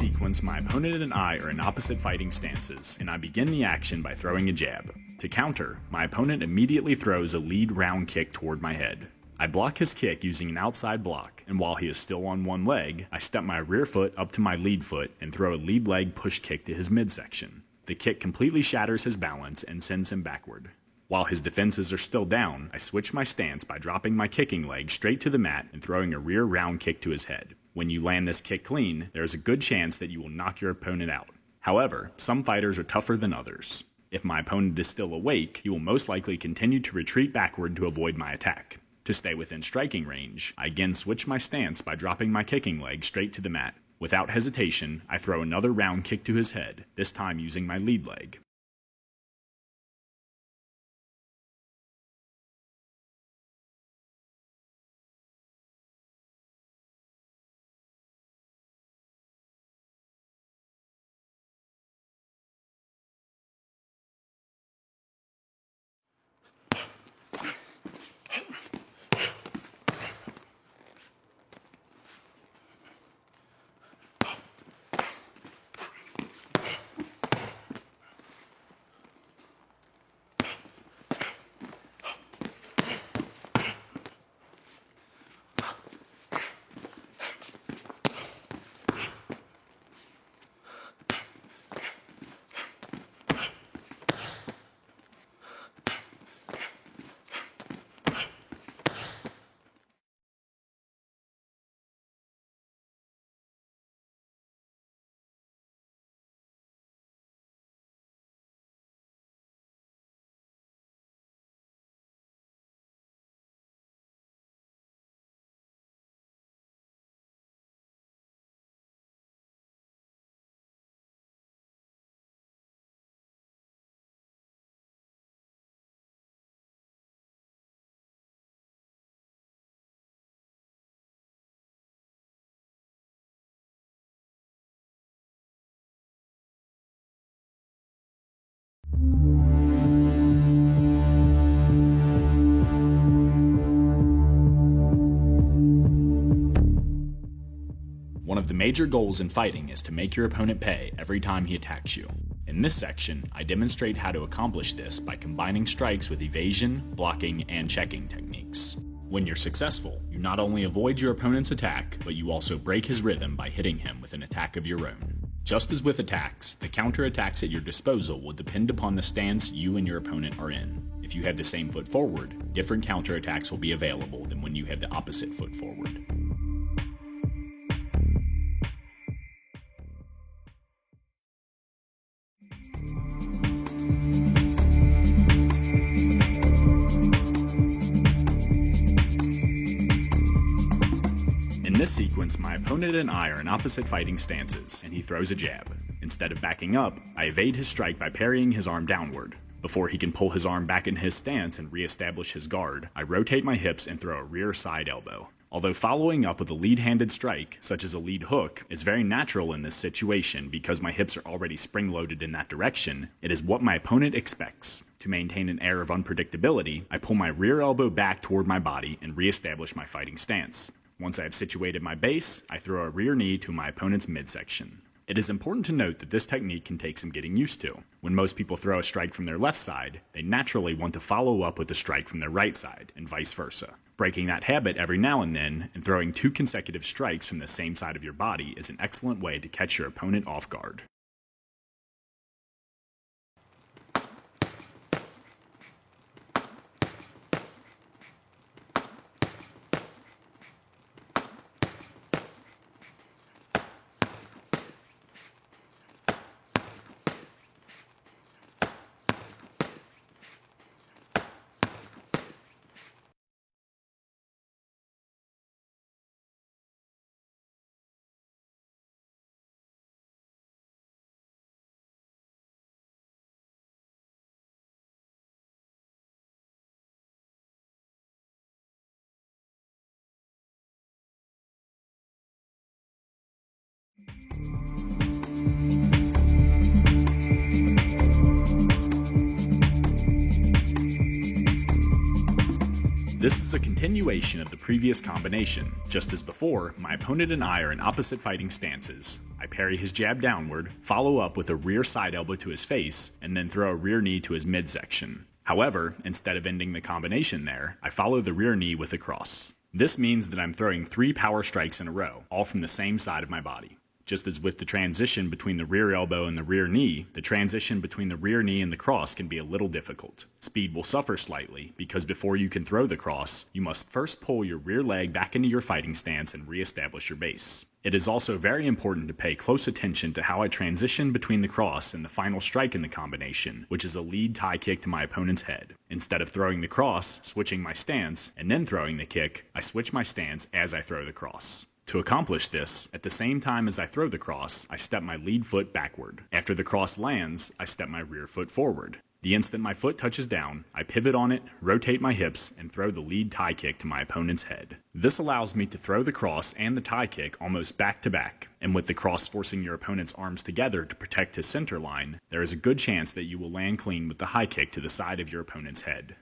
sequence, my opponent and I are in opposite fighting stances, and I begin the action by throwing a jab. To counter, my opponent immediately throws a lead round kick toward my head. I block his kick using an outside block, and while he is still on one leg, I step my rear foot up to my lead foot and throw a lead leg push kick to his midsection. The kick completely shatters his balance and sends him backward. While his defenses are still down, I switch my stance by dropping my kicking leg straight to the mat and throwing a rear round kick to his head. When you land this kick clean, there is a good chance that you will knock your opponent out. However, some fighters are tougher than others. If my opponent is still awake, he will most likely continue to retreat backward to avoid my attack. To stay within striking range, I again switch my stance by dropping my kicking leg straight to the mat. Without hesitation, I throw another round kick to his head, this time using my lead leg. One of the major goals in fighting is to make your opponent pay every time he attacks you. In this section, I demonstrate how to accomplish this by combining strikes with evasion, blocking, and checking techniques. When you're successful, you not only avoid your opponent's attack, but you also break his rhythm by hitting him with an attack of your own. Just as with attacks, the counterattacks at your disposal will depend upon the stance you and your opponent are in. If you have the same foot forward, different counterattacks will be available than when you have the opposite foot forward. In this sequence, my opponent and I are in opposite fighting stances, and he throws a jab. Instead of backing up, I evade his strike by parrying his arm downward. Before he can pull his arm back in his stance and re-establish his guard, I rotate my hips and throw a rear side elbow. Although following up with a lead-handed strike, such as a lead hook, is very natural in this situation because my hips are already spring-loaded in that direction, it is what my opponent expects. To maintain an air of unpredictability, I pull my rear elbow back toward my body and re-establish my fighting stance. Once I have situated my base, I throw a rear knee to my opponent's midsection. It is important to note that this technique can take some getting used to. When most people throw a strike from their left side, they naturally want to follow up with a strike from their right side, and vice versa. Breaking that habit every now and then, and throwing 2 consecutive strikes from the same side of your body is an excellent way to catch your opponent off guard. This is a continuation of the previous combination. Just as before, my opponent and I are in opposite fighting stances. I parry his jab downward, follow up with a rear side elbow to his face, and then throw a rear knee to his midsection. However, instead of ending the combination there, I follow the rear knee with a cross. This means that I'm throwing 3 power strikes in a row, all from the same side of my body. Just as with the transition between the rear elbow and the rear knee, the transition between the rear knee and the cross can be a little difficult. Speed will suffer slightly, because before you can throw the cross, you must first pull your rear leg back into your fighting stance and re-establish your base. It is also very important to pay close attention to how I transition between the cross and the final strike in the combination, which is a lead tie kick to my opponent's head. Instead of throwing the cross, switching my stance, and then throwing the kick, I switch my stance as I throw the cross. To accomplish this, at the same time as I throw the cross, I step my lead foot backward. After the cross lands, I step my rear foot forward. The instant my foot touches down, I pivot on it, rotate my hips, and throw the lead tie kick to my opponent's head. This allows me to throw the cross and the tie kick almost back to back, and with the cross forcing your opponent's arms together to protect his center line, there is a good chance that you will land clean with the high kick to the side of your opponent's head.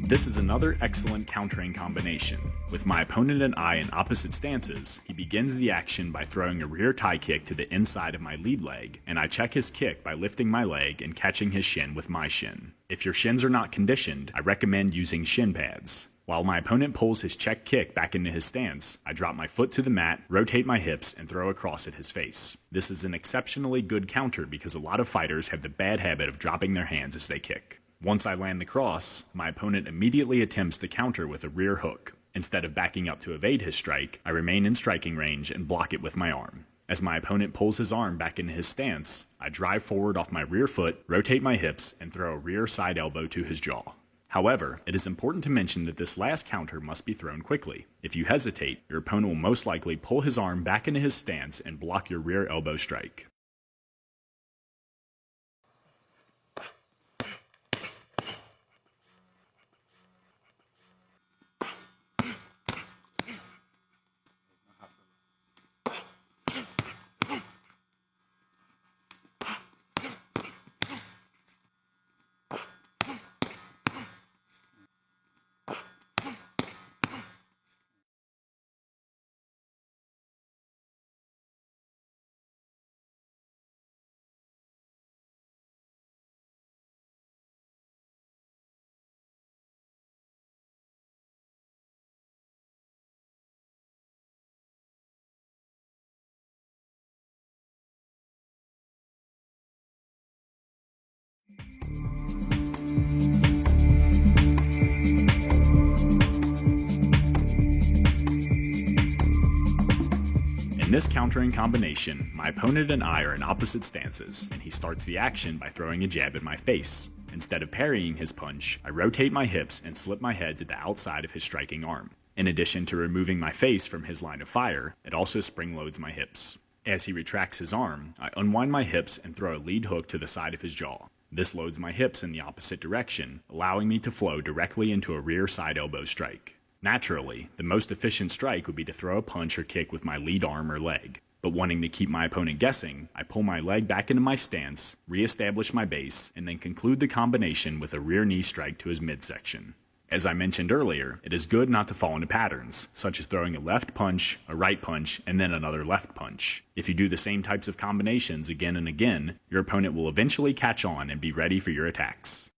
This is another excellent countering combination. With my opponent and I in opposite stances, he begins the action by throwing a rear tie kick to the inside of my lead leg, and I check his kick by lifting my leg and catching his shin with my shin. If your shins are not conditioned, I recommend using shin pads. While my opponent pulls his check kick back into his stance, I drop my foot to the mat, rotate my hips, and throw a cross at his face. This is an exceptionally good counter because a lot of fighters have the bad habit of dropping their hands as they kick. Once I land the cross, my opponent immediately attempts to counter with a rear hook. Instead of backing up to evade his strike, I remain in striking range and block it with my arm. As my opponent pulls his arm back into his stance, I drive forward off my rear foot, rotate my hips, and throw a rear side elbow to his jaw. However, it is important to mention that this last counter must be thrown quickly. If you hesitate, your opponent will most likely pull his arm back into his stance and block your rear elbow strike. In this countering combination, my opponent and I are in opposite stances, and he starts the action by throwing a jab at my face. Instead of parrying his punch, I rotate my hips and slip my head to the outside of his striking arm. In addition to removing my face from his line of fire, it also spring-loads my hips. As he retracts his arm, I unwind my hips and throw a lead hook to the side of his jaw. This loads my hips in the opposite direction, allowing me to flow directly into a rear side elbow strike. Naturally, the most efficient strike would be to throw a punch or kick with my lead arm or leg. But wanting to keep my opponent guessing, I pull my leg back into my stance, re-establish my base, and then conclude the combination with a rear knee strike to his midsection. As I mentioned earlier, it is good not to fall into patterns, such as throwing a left punch, a right punch, and then another left punch. If you do the same types of combinations again and again, your opponent will eventually catch on and be ready for your attacks.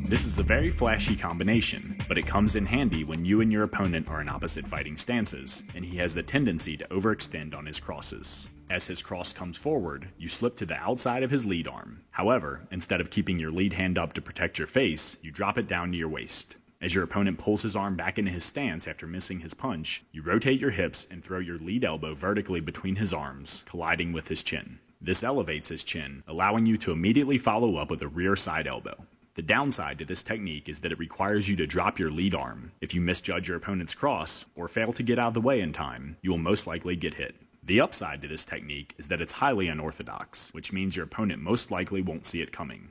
This is a very flashy combination, but it comes in handy when you and your opponent are in opposite fighting stances, and he has the tendency to overextend on his crosses. As his cross comes forward, you slip to the outside of his lead arm. However, instead of keeping your lead hand up to protect your face, you drop it down to your waist. As your opponent pulls his arm back into his stance after missing his punch, you rotate your hips and throw your lead elbow vertically between his arms, colliding with his chin. This elevates his chin, allowing you to immediately follow up with a rear side elbow. The downside to this technique is that it requires you to drop your lead arm. If you misjudge your opponent's cross, or fail to get out of the way in time, you will most likely get hit. The upside to this technique is that it's highly unorthodox, which means your opponent most likely won't see it coming.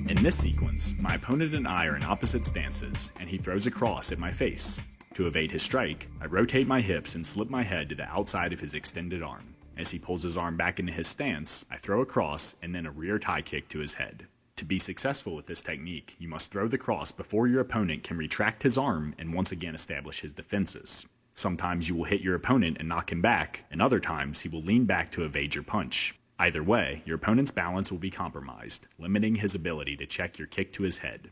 In this sequence, my opponent and I are in opposite stances, and he throws a cross at my face. To evade his strike, I rotate my hips and slip my head to the outside of his extended arm. As he pulls his arm back into his stance, I throw a cross and then a rear tie kick to his head. To be successful with this technique, you must throw the cross before your opponent can retract his arm and once again establish his defenses. Sometimes you will hit your opponent and knock him back, and other times he will lean back to evade your punch. Either way, your opponent's balance will be compromised, limiting his ability to check your kick to his head.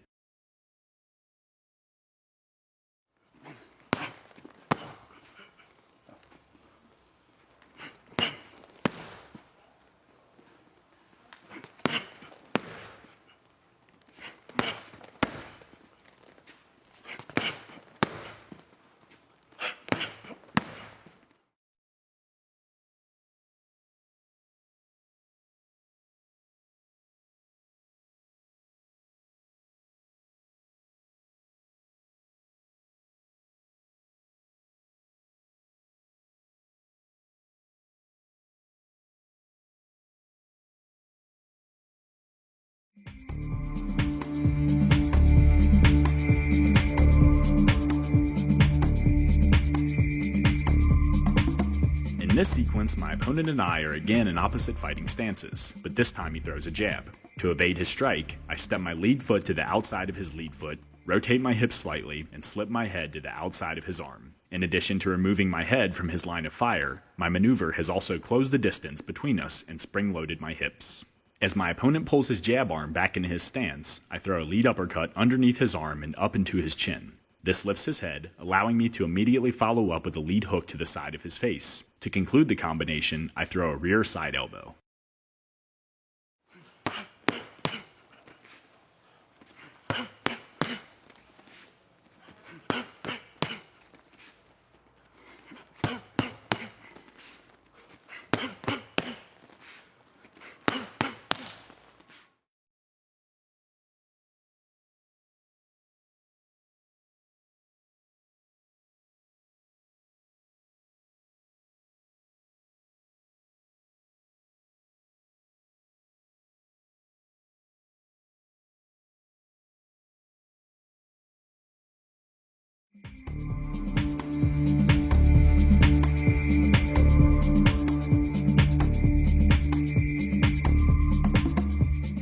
In this sequence, my opponent and I are again in opposite fighting stances, but this time he throws a jab. To evade his strike, I step my lead foot to the outside of his lead foot, rotate my hips slightly, and slip my head to the outside of his arm. In addition to removing my head from his line of fire, my maneuver has also closed the distance between us and spring-loaded my hips. As my opponent pulls his jab arm back into his stance, I throw a lead uppercut underneath his arm and up into his chin. This lifts his head, allowing me to immediately follow up with a lead hook to the side of his face. To conclude the combination, I throw a rear side elbow.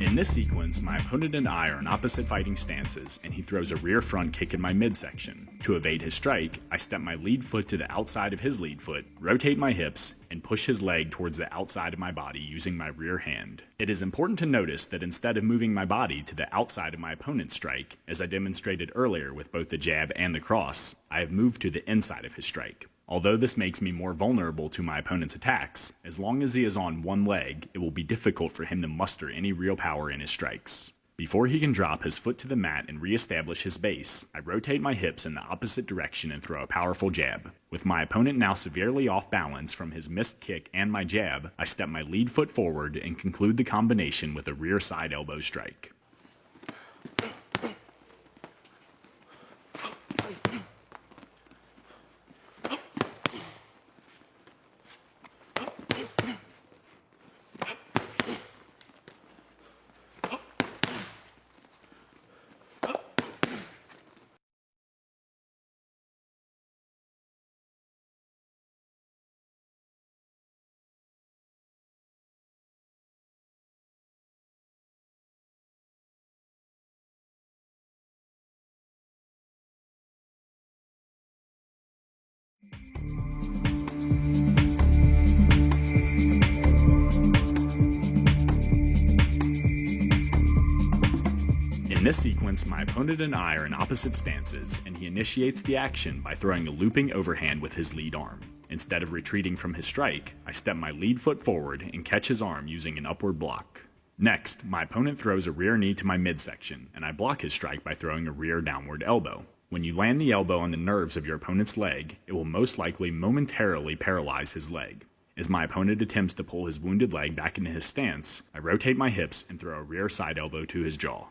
In this sequence, my opponent and I are in opposite fighting stances, and he throws a rear front kick in my midsection. To evade his strike, I step my lead foot to the outside of his lead foot, rotate my hips, and push his leg towards the outside of my body using my rear hand. It is important to notice that instead of moving my body to the outside of my opponent's strike, as I demonstrated earlier with both the jab and the cross, I have moved to the inside of his strike. Although this makes me more vulnerable to my opponent's attacks, as long as he is on one leg, it will be difficult for him to muster any real power in his strikes. Before he can drop his foot to the mat and re-establish his base, I rotate my hips in the opposite direction and throw a powerful jab. With my opponent now severely off balance from his missed kick and my jab, I step my lead foot forward and conclude the combination with a rear side elbow strike. In this sequence, my opponent and I are in opposite stances, and he initiates the action by throwing a looping overhand with his lead arm. Instead of retreating from his strike, I step my lead foot forward and catch his arm using an upward block. Next, my opponent throws a rear knee to my midsection, and I block his strike by throwing a rear downward elbow. When you land the elbow on the nerves of your opponent's leg, it will most likely momentarily paralyze his leg. As my opponent attempts to pull his wounded leg back into his stance, I rotate my hips and throw a rear side elbow to his jaw.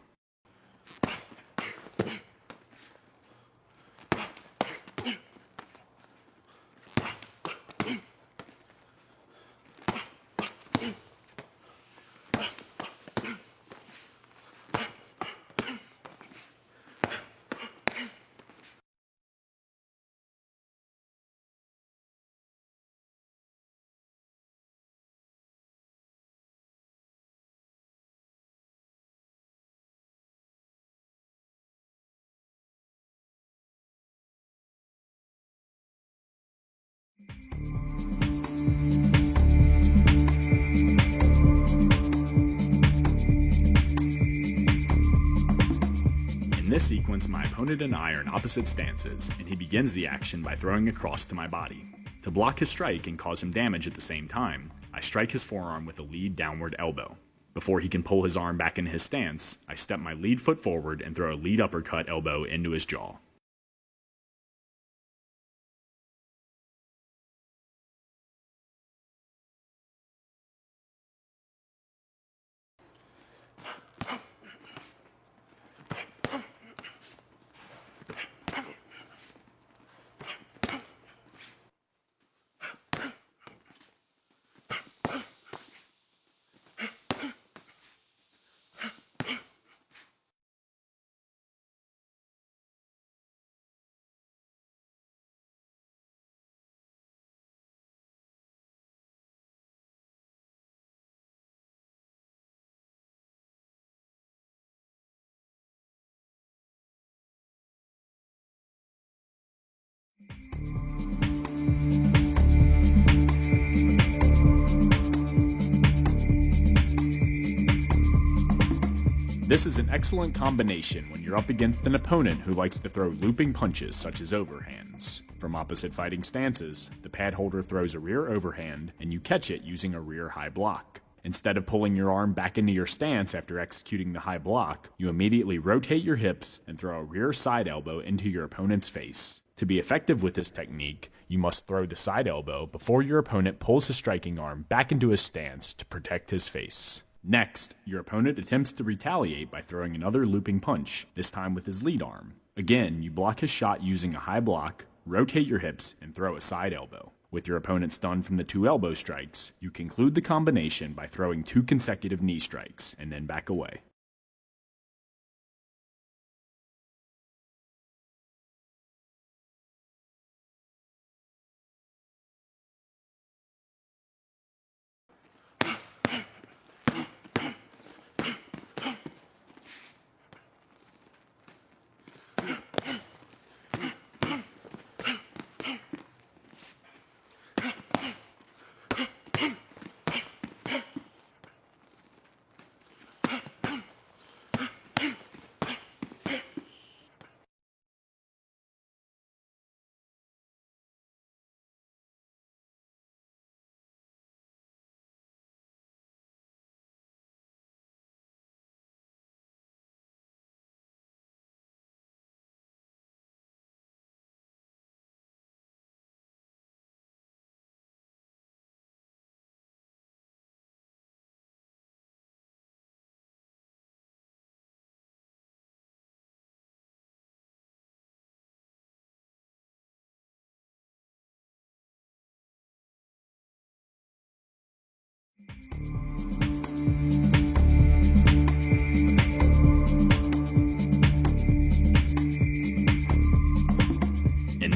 In this sequence, my opponent and I are in opposite stances, and he begins the action by throwing a cross to my body. To block his strike and cause him damage at the same time, I strike his forearm with a lead downward elbow. Before he can pull his arm back into his stance, I step my lead foot forward and throw a lead uppercut elbow into his jaw. This is an excellent combination when you're up against an opponent who likes to throw looping punches such as overhands. From opposite fighting stances, the pad holder throws a rear overhand and you catch it using a rear high block. Instead of pulling your arm back into your stance after executing the high block, you immediately rotate your hips and throw a rear side elbow into your opponent's face. To be effective with this technique, you must throw the side elbow before your opponent pulls his striking arm back into his stance to protect his face. Next, your opponent attempts to retaliate by throwing another looping punch, this time with his lead arm. Again, you block his shot using a high block, rotate your hips, and throw a side elbow. With your opponent stunned from the 2 elbow strikes, you conclude the combination by throwing 2 consecutive knee strikes, and then back away.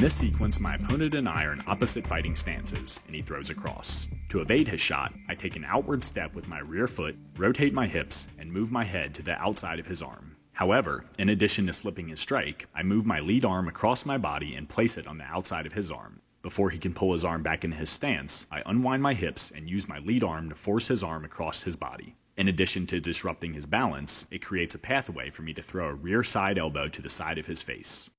this sequence, my opponent and I are in opposite fighting stances, and he throws across. To evade his shot, I take an outward step with my rear foot, rotate my hips, and move my head to the outside of his arm. However, in addition to slipping his strike, I move my lead arm across my body and place it on the outside of his arm. Before he can pull his arm back into his stance, I unwind my hips and use my lead arm to force his arm across his body. In addition to disrupting his balance, it creates a pathway for me to throw a rear side elbow to the side of his face.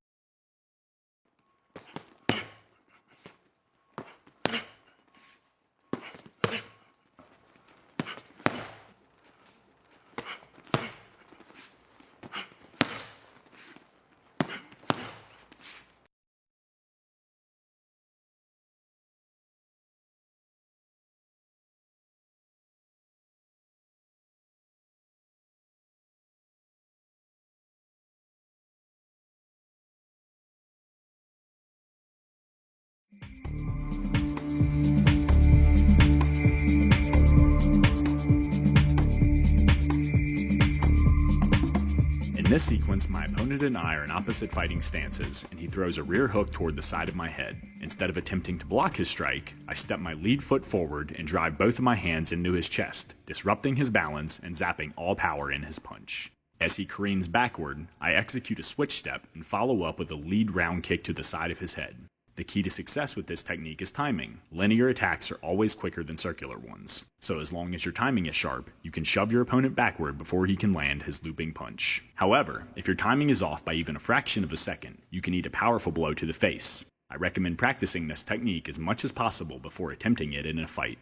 In this sequence, my opponent and I are in opposite fighting stances, and he throws a rear hook toward the side of my head. Instead of attempting to block his strike, I step my lead foot forward and drive both of my hands into his chest, disrupting his balance and zapping all power in his punch. As he careens backward, I execute a switch step and follow up with a lead round kick to the side of his head. The key to success with this technique is timing. Linear attacks are always quicker than circular ones, so as long as your timing is sharp, you can shove your opponent backward before he can land his looping punch. However, if your timing is off by even a fraction of a second, you can eat a powerful blow to the face. I recommend practicing this technique as much as possible before attempting it in a fight.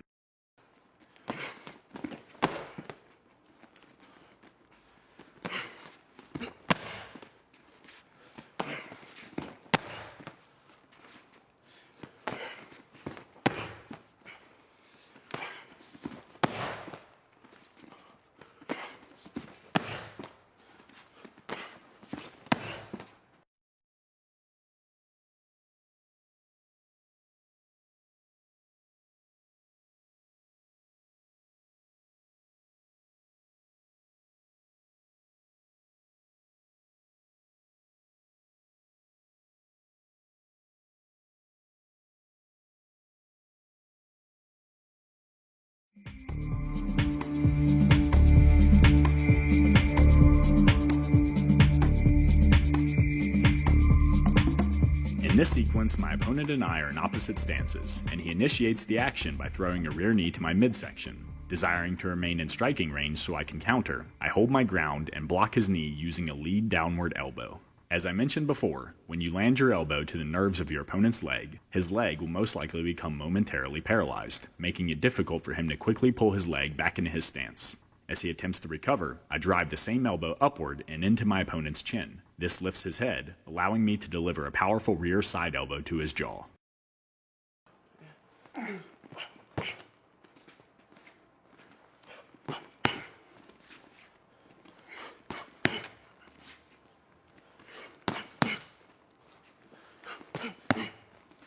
In this sequence, my opponent and I are in opposite stances, and he initiates the action by throwing a rear knee to my midsection. Desiring to remain in striking range so I can counter, I hold my ground and block his knee using a lead downward elbow. As I mentioned before, when you land your elbow to the nerves of your opponent's leg, his leg will most likely become momentarily paralyzed, making it difficult for him to quickly pull his leg back into his stance. As he attempts to recover, I drive the same elbow upward and into my opponent's chin. This lifts his head, allowing me to deliver a powerful rear side elbow to his jaw.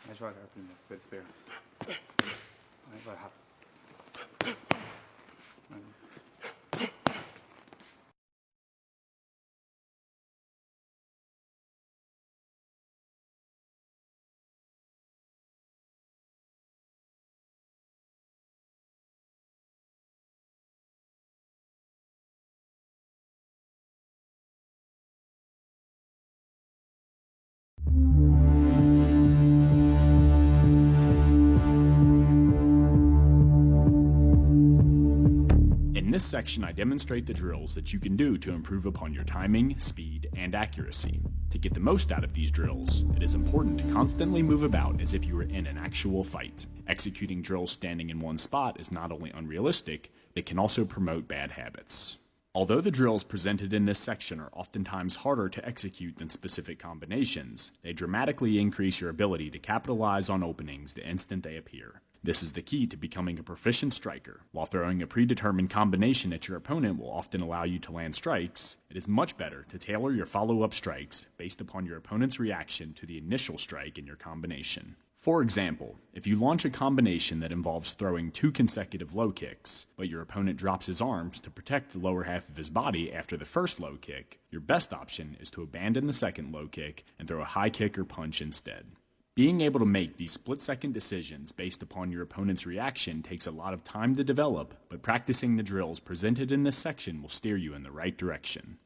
Nice work, good spear. Nice work. In this section, I demonstrate the drills that you can do to improve upon your timing, speed, and accuracy. To get the most out of these drills, it is important to constantly move about as if you were in an actual fight. Executing drills standing in one spot is not only unrealistic, it can also promote bad habits. Although the drills presented in this section are oftentimes harder to execute than specific combinations, they dramatically increase your ability to capitalize on openings the instant they appear. This is the key to becoming a proficient striker. While throwing a predetermined combination at your opponent will often allow you to land strikes, it is much better to tailor your follow-up strikes based upon your opponent's reaction to the initial strike in your combination. For example, if you launch a combination that involves throwing 2 consecutive low kicks, but your opponent drops his arms to protect the lower half of his body after the first low kick, your best option is to abandon the second low kick and throw a high kick or punch instead. Being able to make these split-second decisions based upon your opponent's reaction takes a lot of time to develop, but practicing the drills presented in this section will steer you in the right direction.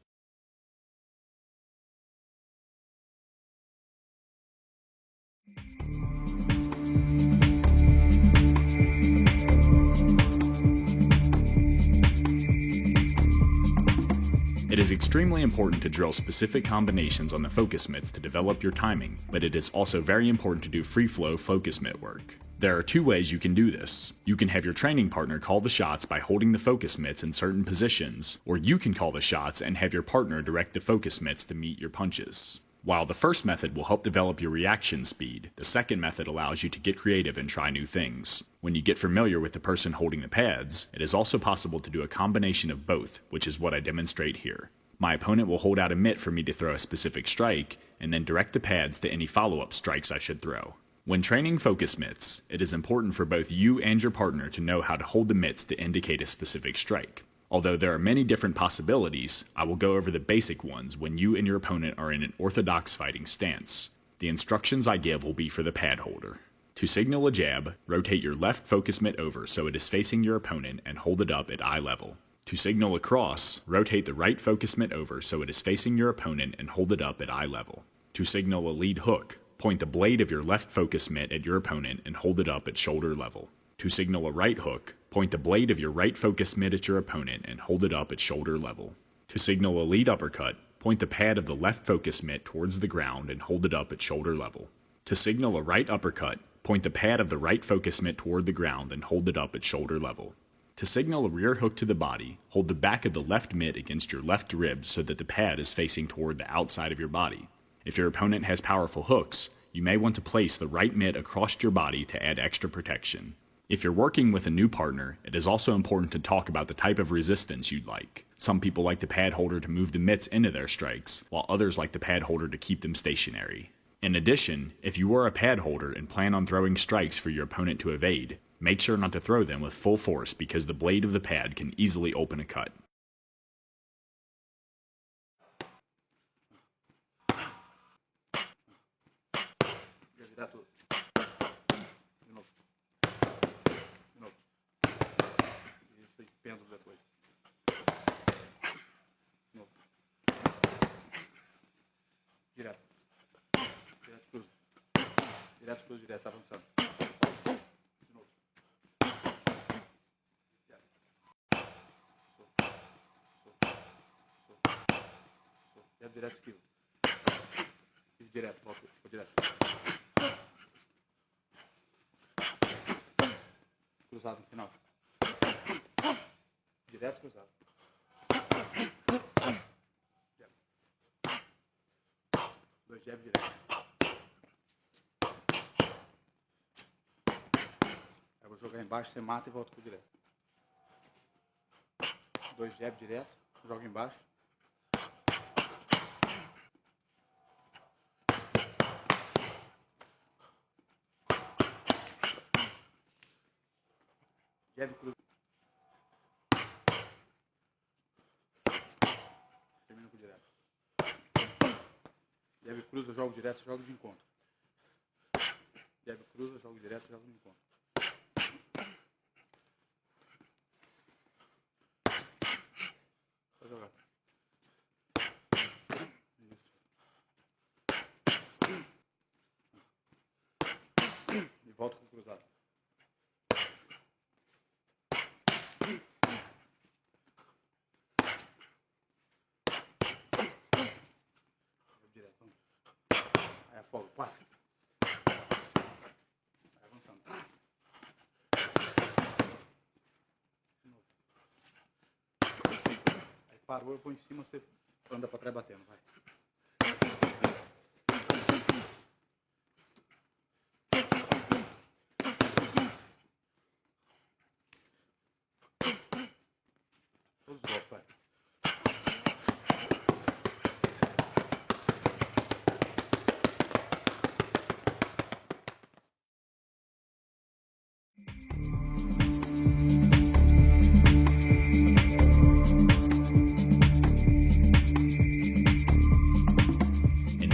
It is extremely important to drill specific combinations on the focus mitts to develop your timing, but it is also very important to do free-flow focus mitt work. There are two ways you can do this. You can have your training partner call the shots by holding the focus mitts in certain positions, or you can call the shots and have your partner direct the focus mitts to meet your punches. While the first method will help develop your reaction speed, the second method allows you to get creative and try new things. When you get familiar with the person holding the pads, it is also possible to do a combination of both, which is what I demonstrate here. My opponent will hold out a mitt for me to throw a specific strike, and then direct the pads to any follow-up strikes I should throw. When training focus mitts, it is important for both you and your partner to know how to hold the mitts to indicate a specific strike. Although there are many different possibilities, I will go over the basic ones when you and your opponent are in an orthodox fighting stance. The instructions I give will be for the pad holder. To signal a jab, rotate your left focus mitt over so it is facing your opponent and hold it up at eye level. To signal a cross, rotate the right focus mitt over so it is facing your opponent and hold it up at eye level. To signal a lead hook, point the blade of your left focus mitt at your opponent and hold it up at shoulder level. To signal a right hook, point the blade of your right focus mitt at your opponent and hold it up at shoulder level. To signal a lead uppercut, point the pad of the left focus mitt towards the ground and hold it up at shoulder level. To signal a right uppercut, point the pad of the right focus mitt toward the ground and hold it up at shoulder level. To signal a rear hook to the body, hold the back of the left mitt against your left rib so that the pad is facing toward the outside of your body. If your opponent has powerful hooks, you may want to place the right mitt across your body to add extra protection. If you're working with a new partner, it is also important to talk about the type of resistance you'd like. Some people like the pad holder to move the mitts into their strikes, while others like the pad holder to keep them stationary. In addition, if you are a pad holder and plan on throwing strikes for your opponent to evade, make sure not to throw them with full force because the blade of the pad can easily open a cut. Pêndulo depois. De novo. Direto. Direto cruz. Direto cruz, direto, avançando. De novo. Direto. Direto, direto, esquivo. Direto, volta, direto. Cruzado no final. Direto, cruzado. Jab. Dois jab direto. Eu vou jogar embaixo, você mata e volta pro direto. Dois jab direto, joga embaixo. Jab cruz. Termina com direto. Jab cruz, eu jogo direto, você joga de encontro. Jab cruz, eu jogo direto, você joga de encontro. Vai jogar. Isso. E volta com o cruzado. Direto. Aí afoga. 4. Vai avançando. De novo. Aí parou, eu vou em cima, você anda pra trás batendo. Vai. Todos os golpes, vai.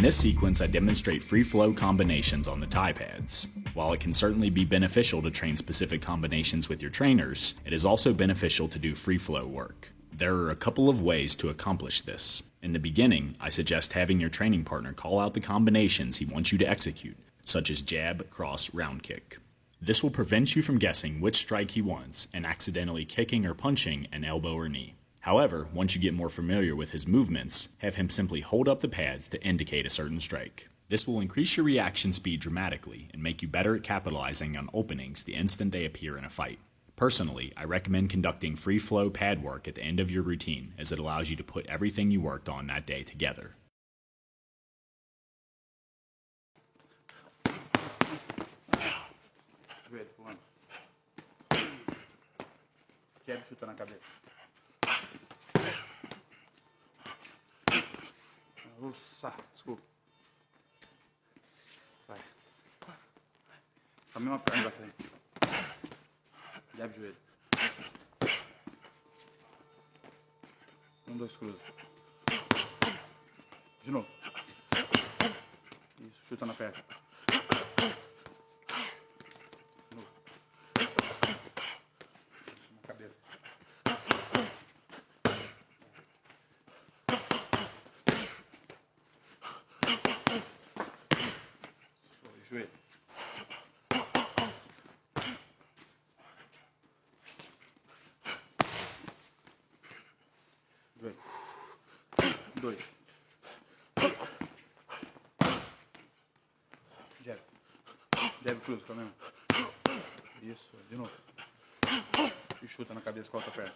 this sequence, I demonstrate free flow combinations on the Thai pads. While it can certainly be beneficial to train specific combinations with your trainers, it is also beneficial to do free flow work. There are a couple of ways to accomplish this. In the beginning, I suggest having your training partner call out the combinations he wants you to execute, such as jab, cross, round kick. This will prevent you from guessing which strike he wants and accidentally kicking or punching an elbow or knee. However, once you get more familiar with his movements, have him simply hold up the pads to indicate a certain strike. This will increase your reaction speed dramatically and make you better at capitalizing on openings the instant they appear in a fight. Personally, I recommend conducting free flow pad work at the end of your routine, as it allows you to put everything you worked on that day together. Joelho pulando. Jab, chuta na cabeça. Nossa, desculpa. Vai. Com a mesma perna da frente. Jab, joelho. 1, 2, cruza. De novo. Isso, chuta na perna. De novo. Na cabeça. Joelho. Joelho. 2. Jab. Jab, cruza com a mesma. Isso, de novo. E chuta na cabeça com a outra perna.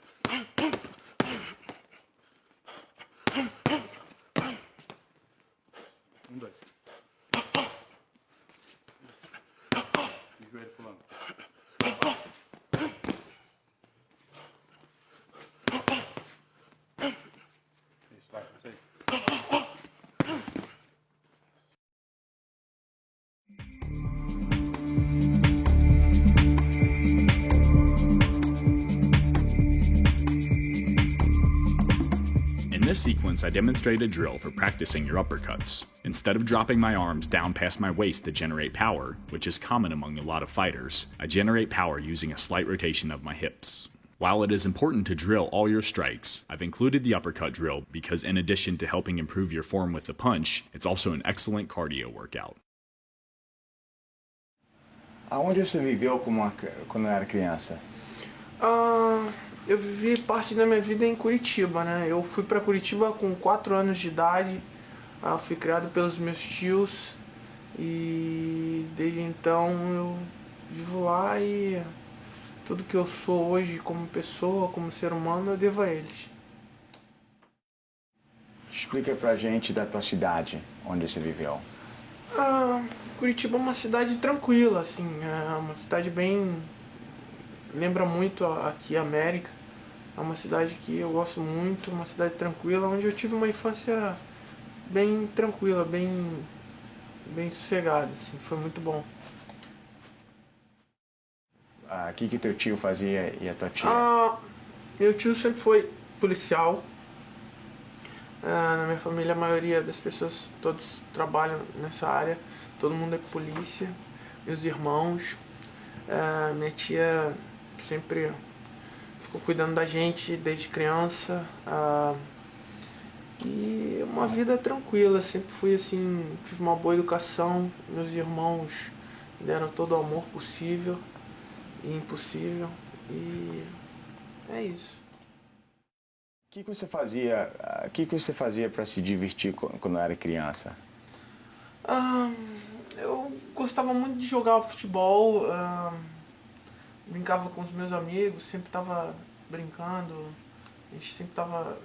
1, 2. E joelho pulando. Isso, vai, isso aí. In this sequence, I demonstrate a drill for practicing your uppercuts. Instead of dropping my arms down past my waist to generate power, which is common among a lot of fighters, I generate power using a slight rotation of my hips. While it is important to drill all your strikes, I've included the uppercut drill because in addition to helping improve your form with the punch, it's also an excellent cardio workout. Aonde você viveu quando era criança? Eu vivi parte da minha vida em Curitiba, né? Eu fui para Curitiba com 4 anos de idade. Eu fui criado pelos meus tios e desde então eu vivo lá e tudo que eu sou hoje como pessoa, como ser humano, eu devo a eles. Explica pra gente da tua cidade, onde você viveu. Curitiba é uma cidade tranquila, assim, é uma cidade bem... lembra muito aqui a América. É uma cidade que eu gosto muito, uma cidade tranquila, onde eu tive uma infância bem tranquila, bem sossegada, assim, foi muito bom. O que teu tio fazia e a tua tia? Meu tio sempre foi policial. Na minha família, a maioria das pessoas, todos trabalham nessa área, todo mundo é polícia, meus irmãos. Minha tia sempre ficou cuidando da gente desde criança. E uma vida tranquila, sempre fui assim, tive uma boa educação, meus irmãos me deram todo o amor possível e impossível, e é isso. O que você fazia para se divertir quando era criança? Eu gostava muito de jogar futebol, brincava com os meus amigos, sempre estava brincando, a gente sempre estava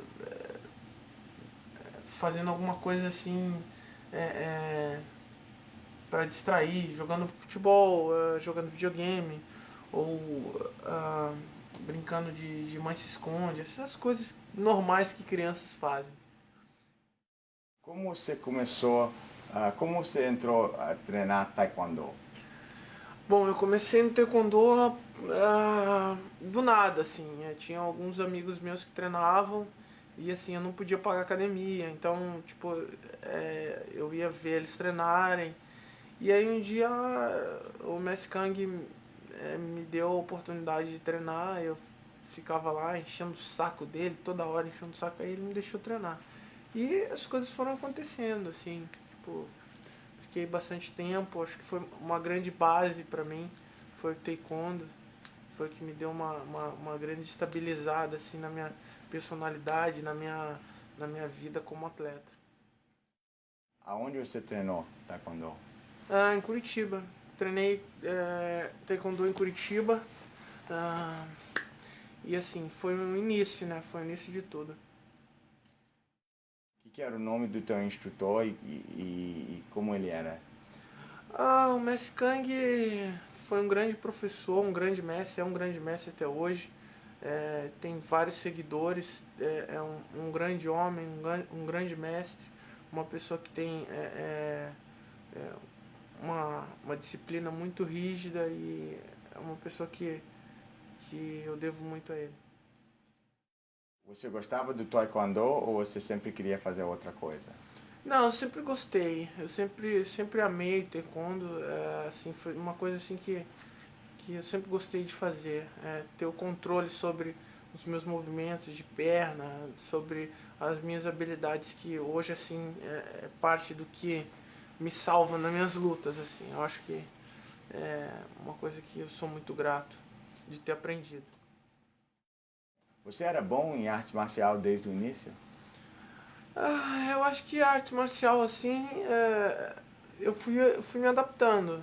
fazendo alguma coisa assim para distrair, jogando futebol, jogando videogame, ou brincando de mãe se esconde, essas coisas normais que crianças fazem. Como você começou, como você entrou a treinar taekwondo? Bom, eu comecei no taekwondo do nada, assim. Tinha alguns amigos meus que treinavam E assim, eu não podia pagar academia, então, tipo, eu ia ver eles treinarem. E aí um dia o Messi Kang me deu a oportunidade de treinar, eu ficava lá enchendo o saco dele, toda hora enchendo o saco, aí ele me deixou treinar. E as coisas foram acontecendo, assim, tipo, fiquei bastante tempo, acho que foi uma grande base pra mim, foi o Taekwondo, foi o que me deu uma grande estabilizada, assim, na minha personalidade, na minha vida como atleta. Aonde você treinou Taekwondo? Em Curitiba. Treinei Taekwondo em Curitiba. E assim, foi o início, né? Foi o início de tudo. O que era o nome do teu instrutor e como ele era? O Messi Kang foi um grande professor, um grande mestre, é um grande mestre até hoje. Tem vários seguidores, é um grande homem, um grande mestre, uma pessoa que tem uma disciplina muito rígida e é uma pessoa que eu devo muito a ele. Você gostava do Taekwondo ou você sempre queria fazer outra coisa? Não, eu sempre gostei, eu sempre amei Taekwondo, assim, foi uma coisa assim que eu sempre gostei de fazer, ter o controle sobre os meus movimentos de perna, sobre as minhas habilidades, que hoje assim é parte do que me salva nas minhas lutas, assim. Eu acho que é uma coisa que eu sou muito grato de ter aprendido. Você era bom em arte marcial desde o início? Eu acho que a arte marcial, assim, eu fui me adaptando.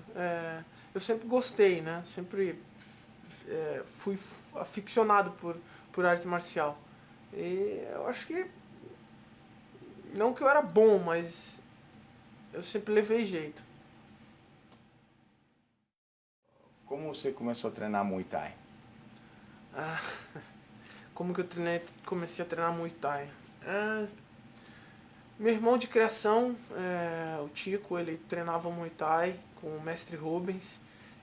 Eu sempre gostei, né? Sempre fui aficionado por arte marcial. E eu acho que, não que eu era bom, mas eu sempre levei jeito. Como você começou a treinar Muay Thai? Como que eu comecei a treinar Muay Thai? Meu irmão de criação, o Tico, ele treinava Muay Thai com o mestre Rubens.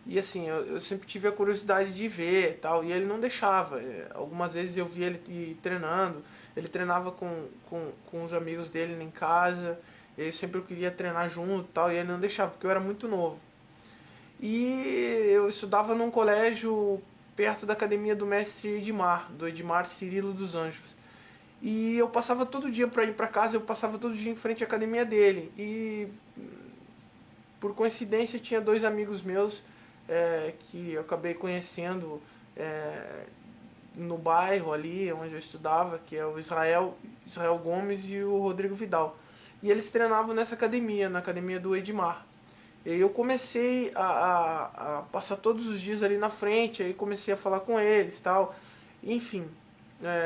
E assim, eu sempre tive a curiosidade de ver e tal, e ele não deixava. Algumas vezes eu via ele treinando, ele treinava com os amigos dele em casa, e eu sempre queria treinar junto e tal, e ele não deixava, porque eu era muito novo. E eu estudava num colégio perto da academia do mestre Edmar, do Edmar Cirilo dos Anjos. E eu passava todo dia para ir para casa, eu passava todo dia em frente à academia dele. E por coincidência tinha dois amigos meus que eu acabei conhecendo no bairro ali onde eu estudava, que é o Israel Gomes e o Rodrigo Vidal. E eles treinavam nessa academia, na academia do Edmar. E aí eu comecei a passar todos os dias ali na frente, aí comecei a falar com eles e tal. Enfim,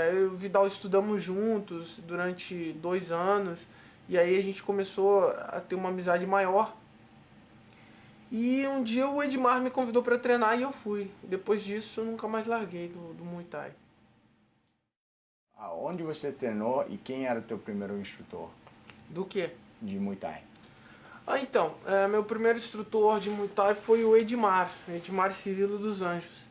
eu e o Vidal estudamos juntos durante 2 anos, e aí a gente começou a ter uma amizade maior. E um dia o Edmar me convidou para treinar e eu fui. Depois disso eu nunca mais larguei do Muay Thai. Onde você treinou e quem era o teu primeiro instrutor Do que? de Muay Thai? Então, meu primeiro instrutor de Muay Thai foi o Edmar Cirilo dos Anjos.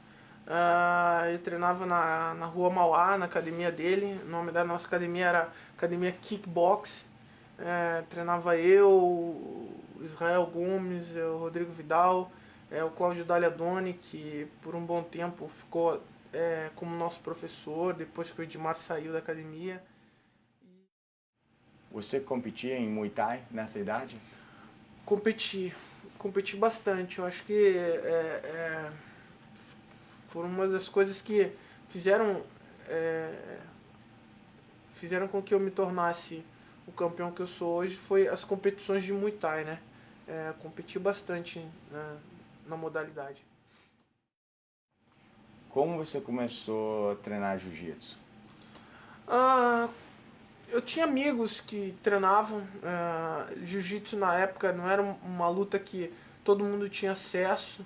Ele treinava na rua Mauá, na academia dele. O nome da nossa academia era Academia Kickbox. Treinava eu, o Israel Gomes, o Rodrigo Vidal, o Cláudio Dagliadoni, que por um bom tempo ficou como nosso professor, depois que o Edmar saiu da academia. Você competia em Muay Thai nessa idade? Competi bastante. Eu acho que foram uma das coisas que fizeram com que eu me tornasse o campeão que eu sou hoje, foi as competições de Muay Thai, né? Competi bastante na modalidade. Como você começou a treinar Jiu-Jitsu? Eu tinha amigos que treinavam. Jiu-Jitsu na época não era uma luta que todo mundo tinha acesso.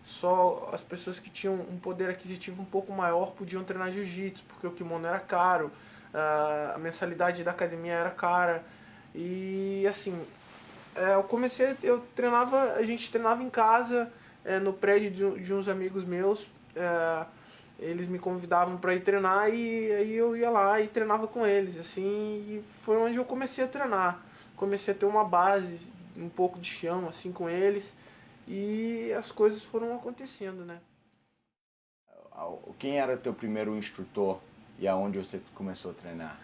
Só as pessoas que tinham um poder aquisitivo um pouco maior podiam treinar Jiu-Jitsu, porque o kimono era caro, a mensalidade da academia era cara. E assim, a gente treinava em casa, no prédio de uns amigos meus. eles me convidavam para ir treinar e aí eu ia lá e treinava com eles, assim, e foi onde eu comecei a treinar. Comecei a ter uma base, um pouco de chão, assim, com eles, e as coisas foram acontecendo, né? Quem era teu primeiro instrutor e aonde você começou a treinar?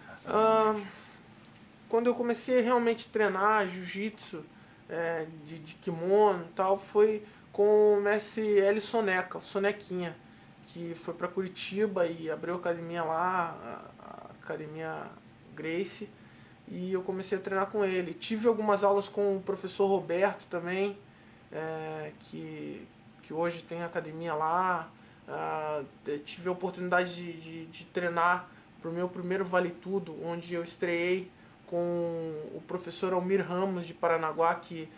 Quando eu comecei a realmente treinar jiu-jitsu, de kimono e tal, foi com o mestre Hélio Soneca, o Sonequinha, que foi para Curitiba e abriu a academia lá, a academia Gracie, e eu comecei a treinar com ele. Tive algumas aulas com o professor Roberto também, que hoje tem academia lá. Tive a oportunidade de treinar para o meu primeiro Vale Tudo, onde eu estreiei com o professor Almir Ramos de Paranaguá, que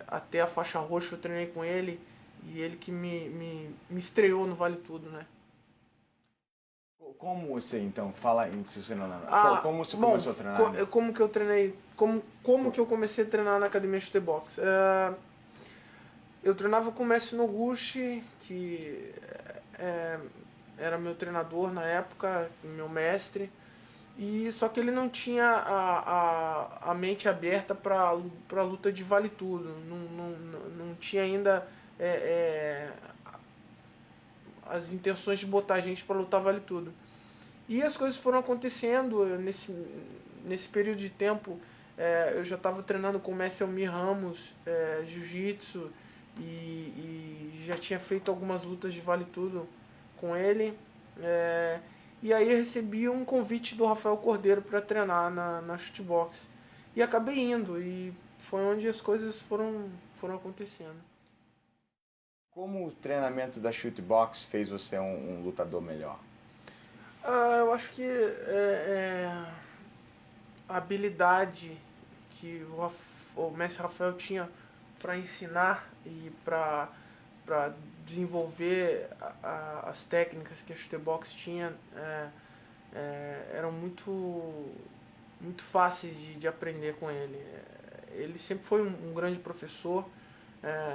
até a faixa roxa eu treinei com ele, e ele que me estreou no Vale Tudo, né? Como você, então, fala em se você não lembra, como você Bom, começou a treinar? Como que eu treinei, como que eu comecei a treinar na academia Chute Box? Eu treinava com o mestre Noguchi, que era meu treinador na época, meu mestre, e só que ele não tinha a mente aberta para luta de vale tudo, não tinha ainda as intenções de botar a gente para lutar vale tudo. E as coisas foram acontecendo nesse período de tempo. Eu já estava treinando com o mestre Almir Ramos, jiu-jitsu, e já tinha feito algumas lutas de vale tudo com ele. E aí eu recebi um convite do Rafael Cordeiro para treinar na Shootbox. E acabei indo, e foi onde as coisas foram acontecendo. Como o treinamento da Shootbox fez você um lutador melhor? Eu acho que a habilidade que o mestre Rafael tinha para ensinar e para desenvolver as técnicas que a Shootbox tinha eram muito fáceis de aprender com ele. Ele sempre foi um grande professor,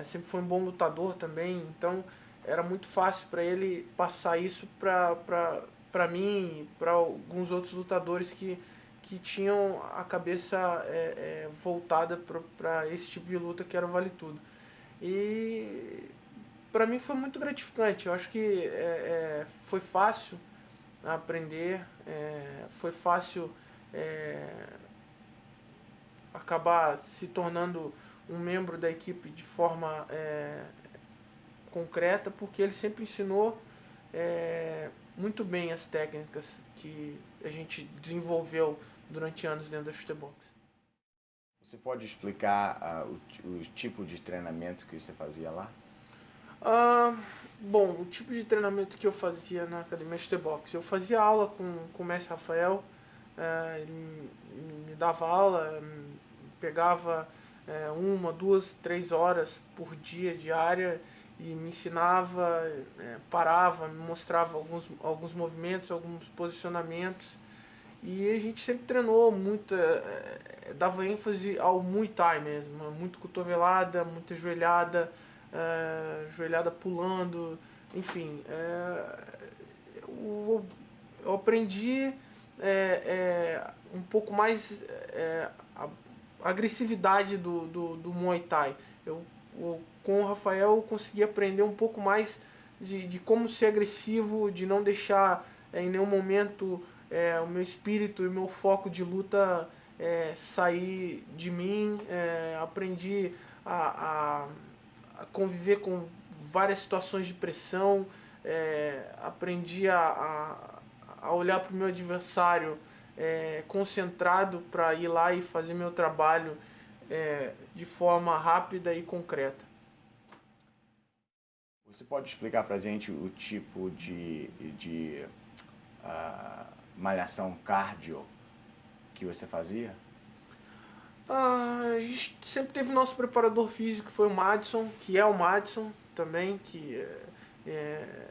sempre foi um bom lutador também, então era muito fácil para ele passar isso para mim e para alguns outros lutadores que tinham a cabeça voltada para esse tipo de luta que era o Vale Tudo. E para mim foi muito gratificante. Eu acho que foi fácil aprender, foi fácil acabar se tornando um membro da equipe de forma concreta, porque ele sempre ensinou muito bem as técnicas que a gente desenvolveu durante anos dentro da Shootbox. Você pode explicar o tipo de treinamento que você fazia lá? Bom, o tipo de treinamento que eu fazia na academia Shootbox, eu fazia aula com o mestre Rafael, ele me dava aula, pegava 1, 2, 3 horas por dia diária e me ensinava, parava, me mostrava alguns movimentos, alguns posicionamentos, e a gente sempre treinou muito, dava ênfase ao Muay Thai mesmo, muito cotovelada, muita joelhada, joelhada pulando, enfim. Eu aprendi um pouco mais a agressividade do Muay Thai. Com o Rafael eu consegui aprender um pouco mais de como ser agressivo, de não deixar em nenhum momento o meu espírito e o meu foco de luta sair de mim. Aprendi a conviver com várias situações de pressão, aprendi a olhar para o meu adversário concentrado para ir lá e fazer meu trabalho de forma rápida e concreta. Você pode explicar pra gente o tipo de malhação cardio que você fazia? A gente sempre teve nosso preparador físico, que foi o Madison, que é o Madison também, que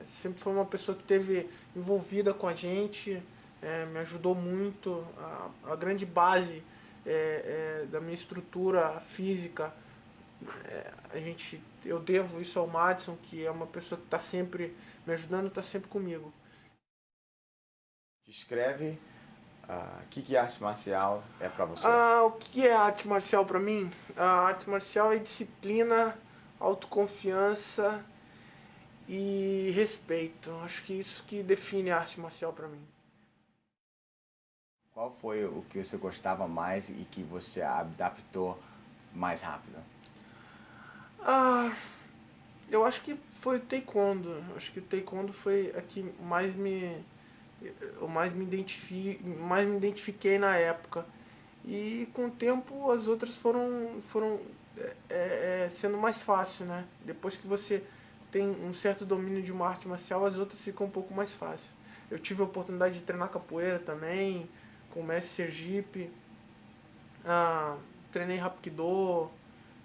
sempre foi uma pessoa que esteve envolvida com a gente, me ajudou muito. A grande base da minha estrutura física, eu devo isso ao Madison, que é uma pessoa que está sempre me ajudando, tá sempre comigo. Descreve o que arte marcial é para você. O que é arte marcial pra mim? A arte marcial é disciplina, autoconfiança e respeito. Acho que isso que define a arte marcial pra mim. Qual foi o que você gostava mais e que você adaptou mais rápido? Eu acho que foi o taekwondo. Acho que o taekwondo foi a que eu mais me identifiquei na época. E com o tempo as outras foram sendo mais fácil, né? Depois que você tem um certo domínio de uma arte marcial, as outras ficam um pouco mais fáceis. Eu tive a oportunidade de treinar capoeira também, com o mestre Sergipe, treinei Hapkido.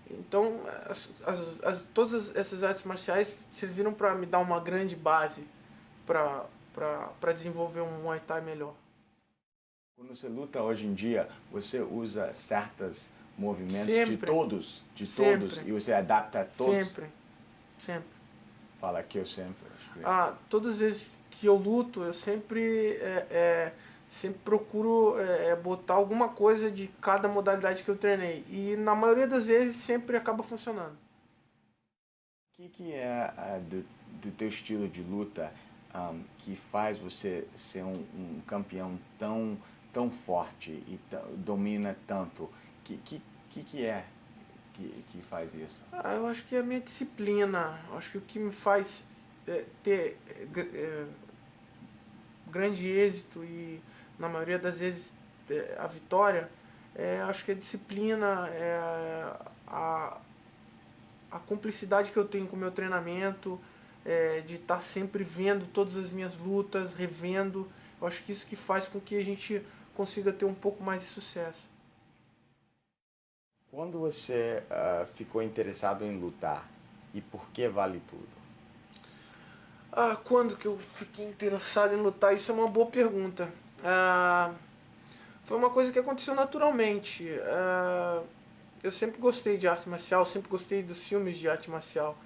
Então, todas essas artes marciais serviram para me dar uma grande base para desenvolver um Muay Thai melhor. Quando você luta hoje em dia, você usa certos movimentos Sempre. de todos, Sempre. e você adapta a todos? Sempre. Fala que eu sempre. Acho que... Todas as vezes que eu luto, eu sempre procuro botar alguma coisa de cada modalidade que eu treinei. E na maioria das vezes sempre acaba funcionando. O que é do teu estilo de luta que faz você ser um campeão tão forte e domina tanto? Que é que faz isso? Eu acho que é a minha disciplina. Eu acho que o que me faz ter grande êxito e na maioria das vezes a vitória, acho que a disciplina, a cumplicidade que eu tenho com o meu treinamento, de estar sempre vendo todas as minhas lutas, revendo. Eu acho que isso que faz com que a gente consiga ter um pouco mais de sucesso. Quando você ficou interessado em lutar e por que Vale Tudo? Quando que eu fiquei interessado em lutar? Isso é uma boa pergunta. Foi uma coisa que aconteceu naturalmente. Eu sempre gostei de arte marcial, sempre gostei dos filmes de arte marcial.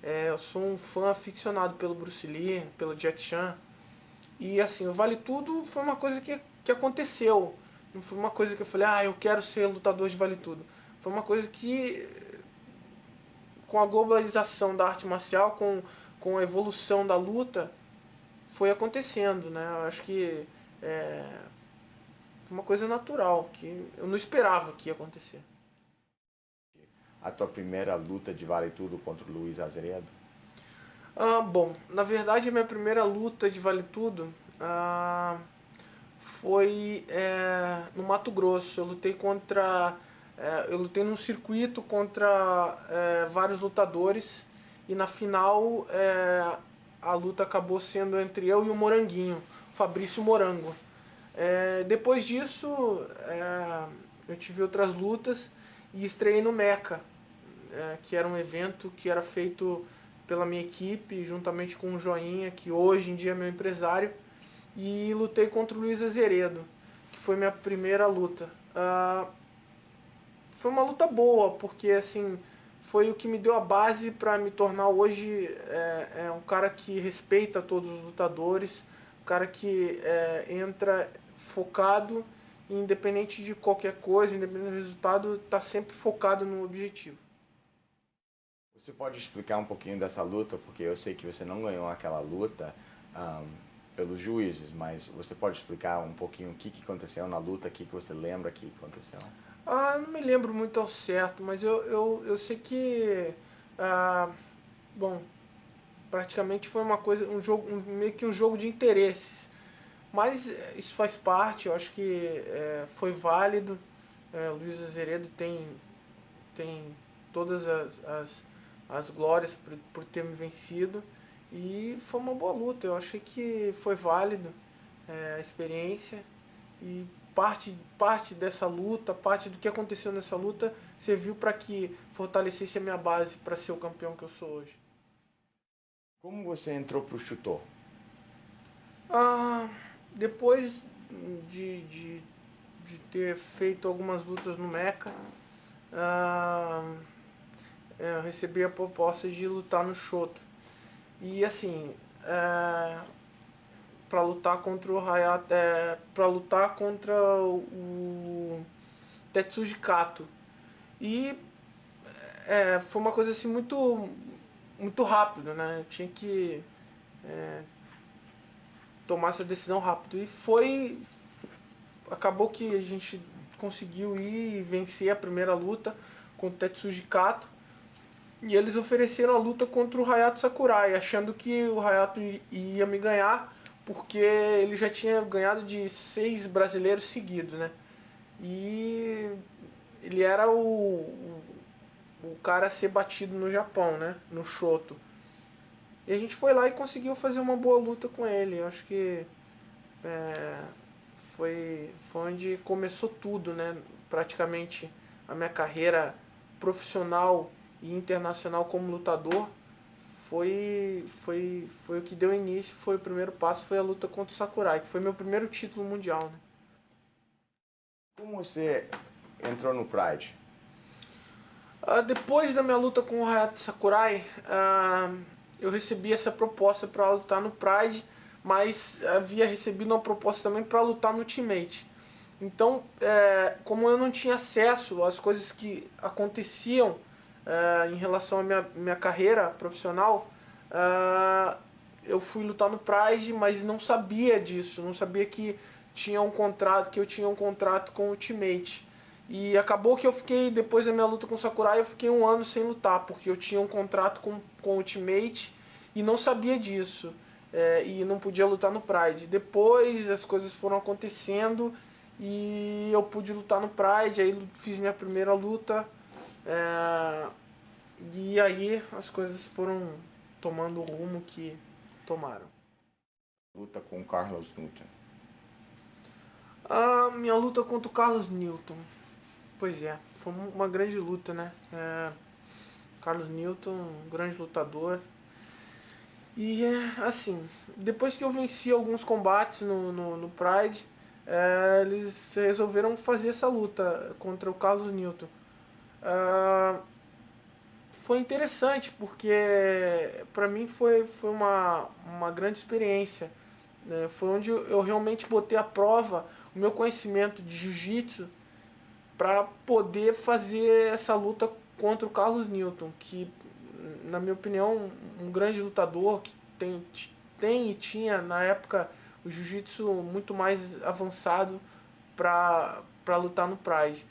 Eu sou um fã aficionado pelo Bruce Lee, pelo Jack Chan. E assim, o Vale Tudo foi uma coisa que aconteceu. Não foi uma coisa que eu falei, eu quero ser lutador de Vale Tudo. Foi uma coisa que, com a globalização da arte marcial, com a evolução da luta, foi acontecendo, né? Eu acho que foi uma coisa natural, que eu não esperava que ia acontecer. A tua primeira luta de Vale Tudo contra o Luiz Azeredo? Bom, na verdade a minha primeira luta de Vale Tudo foi no Mato Grosso. Eu lutei num circuito contra vários lutadores e na final a luta acabou sendo entre eu e o Moranguinho, Fabrício Morango. Depois disso eu tive outras lutas e estreiei no Meca, que era um evento que era feito pela minha equipe, juntamente com o Joinha, que hoje em dia é meu empresário, e lutei contra o Luiz Azeredo, que foi minha primeira luta. Foi uma luta boa, porque assim, foi o que me deu a base para me tornar hoje um cara que respeita todos os lutadores, um cara que entra focado, independente de qualquer coisa, independente do resultado, está sempre focado no objetivo. Você pode explicar um pouquinho dessa luta, porque eu sei que você não ganhou aquela luta pelos juízes, mas você pode explicar um pouquinho o que aconteceu na luta, o que você lembra que aconteceu? Não me lembro muito ao certo, mas eu sei que, bom, praticamente foi uma coisa, meio que um jogo de interesses. Mas isso faz parte, eu acho que foi válido. O Luiz Azeredo tem todas as glórias por ter me vencido. E foi uma boa luta, eu achei que foi válido a experiência. E parte dessa luta, parte do que aconteceu nessa luta, serviu para que fortalecesse a minha base para ser o campeão que eu sou hoje. Como você entrou pro Chutô? Depois de ter feito algumas lutas no Meca, eu recebi a proposta de lutar no Shoto. E assim, para lutar contra o Hayato, para lutar contra o Tetsuji Kato. E foi uma coisa assim muito rápido, né? Eu tinha que tomar essa decisão rápido. E acabou que a gente conseguiu ir e vencer a primeira luta contra o Tetsuji Kato. E eles ofereceram a luta contra o Hayato Sakurai, achando que o Hayato ia me ganhar, porque ele já tinha ganhado de 6 brasileiros seguidos, né? E ele era o cara a ser batido no Japão, né? No Shoto. E a gente foi lá e conseguiu fazer uma boa luta com ele. Eu acho que foi onde começou tudo, né? Praticamente a minha carreira profissional e internacional como lutador foi o que deu início, foi o primeiro passo, foi a luta contra o Sakurai, que foi meu primeiro título mundial, né? Como você entrou no Pride? Depois da minha luta com o Hayato Sakurai, eu recebi essa proposta para lutar no Pride, mas havia recebido uma proposta também para lutar no Ultimate. Então, como eu não tinha acesso às coisas que aconteciam em relação à minha carreira profissional, eu fui lutar no Pride, mas não sabia disso, não sabia que eu tinha um contrato com o Ultimate. E acabou que eu fiquei, depois da minha luta com o Sakurai, eu fiquei 1 ano sem lutar, porque eu tinha um contrato com o Ultimate e não sabia disso. E não podia lutar no Pride. Depois as coisas foram acontecendo e eu pude lutar no Pride, aí fiz minha primeira luta. E aí as coisas foram tomando o rumo que tomaram. Luta com o Carlos Newton. A minha luta contra o Carlos Newton. Pois foi uma grande luta, né? Carlos Newton, um grande lutador. E assim, depois que eu venci alguns combates no Pride, eles resolveram fazer essa luta contra o Carlos Newton. Foi interessante porque pra mim foi uma grande experiência, né? Foi onde eu realmente botei à prova o meu conhecimento de jiu-jitsu para poder fazer essa luta contra o Carlos Newton, que, na minha opinião, um grande lutador que tem e tinha na época o jiu-jitsu muito mais avançado para lutar no Pride.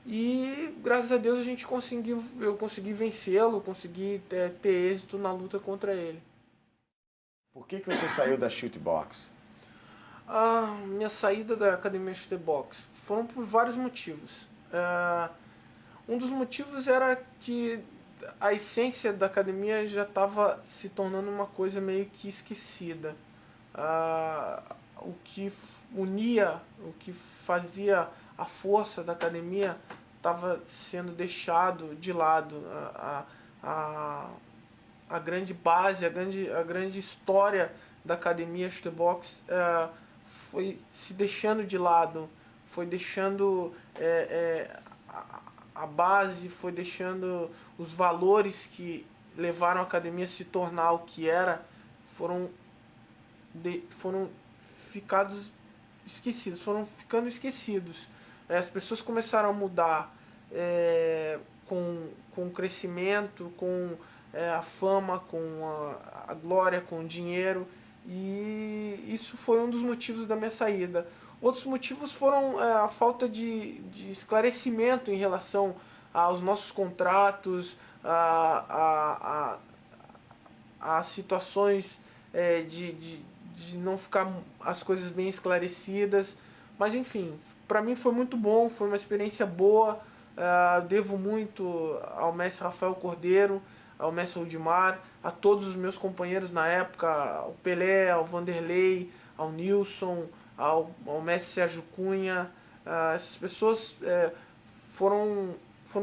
E graças a Deus eu consegui vencê-lo, consegui ter êxito na luta contra ele. Por que você saiu da Shootbox? Minha saída da academia Shootbox foram por vários motivos. Um dos motivos era que a essência da academia já estava se tornando uma coisa meio que esquecida. O que unia, o que fazia a força da academia estava sendo deixado de lado. A grande base, a grande história da academia Shootbox foi se deixando de lado, foi deixando a base, foi deixando os valores que levaram a academia a se tornar o que era, foram ficando esquecidos. As pessoas começaram a mudar com o crescimento, com a fama, com a glória, com o dinheiro, e isso foi um dos motivos da minha saída. Outros motivos foram a falta de esclarecimento em relação aos nossos contratos, a situações de não ficar as coisas bem esclarecidas. Mas enfim, para mim foi muito bom, foi uma experiência boa. Devo muito ao mestre Rafael Cordeiro, ao mestre Odimar, a todos os meus companheiros na época, ao Pelé, ao Vanderlei, ao Nilson, ao mestre Sérgio Cunha. Essas pessoas foram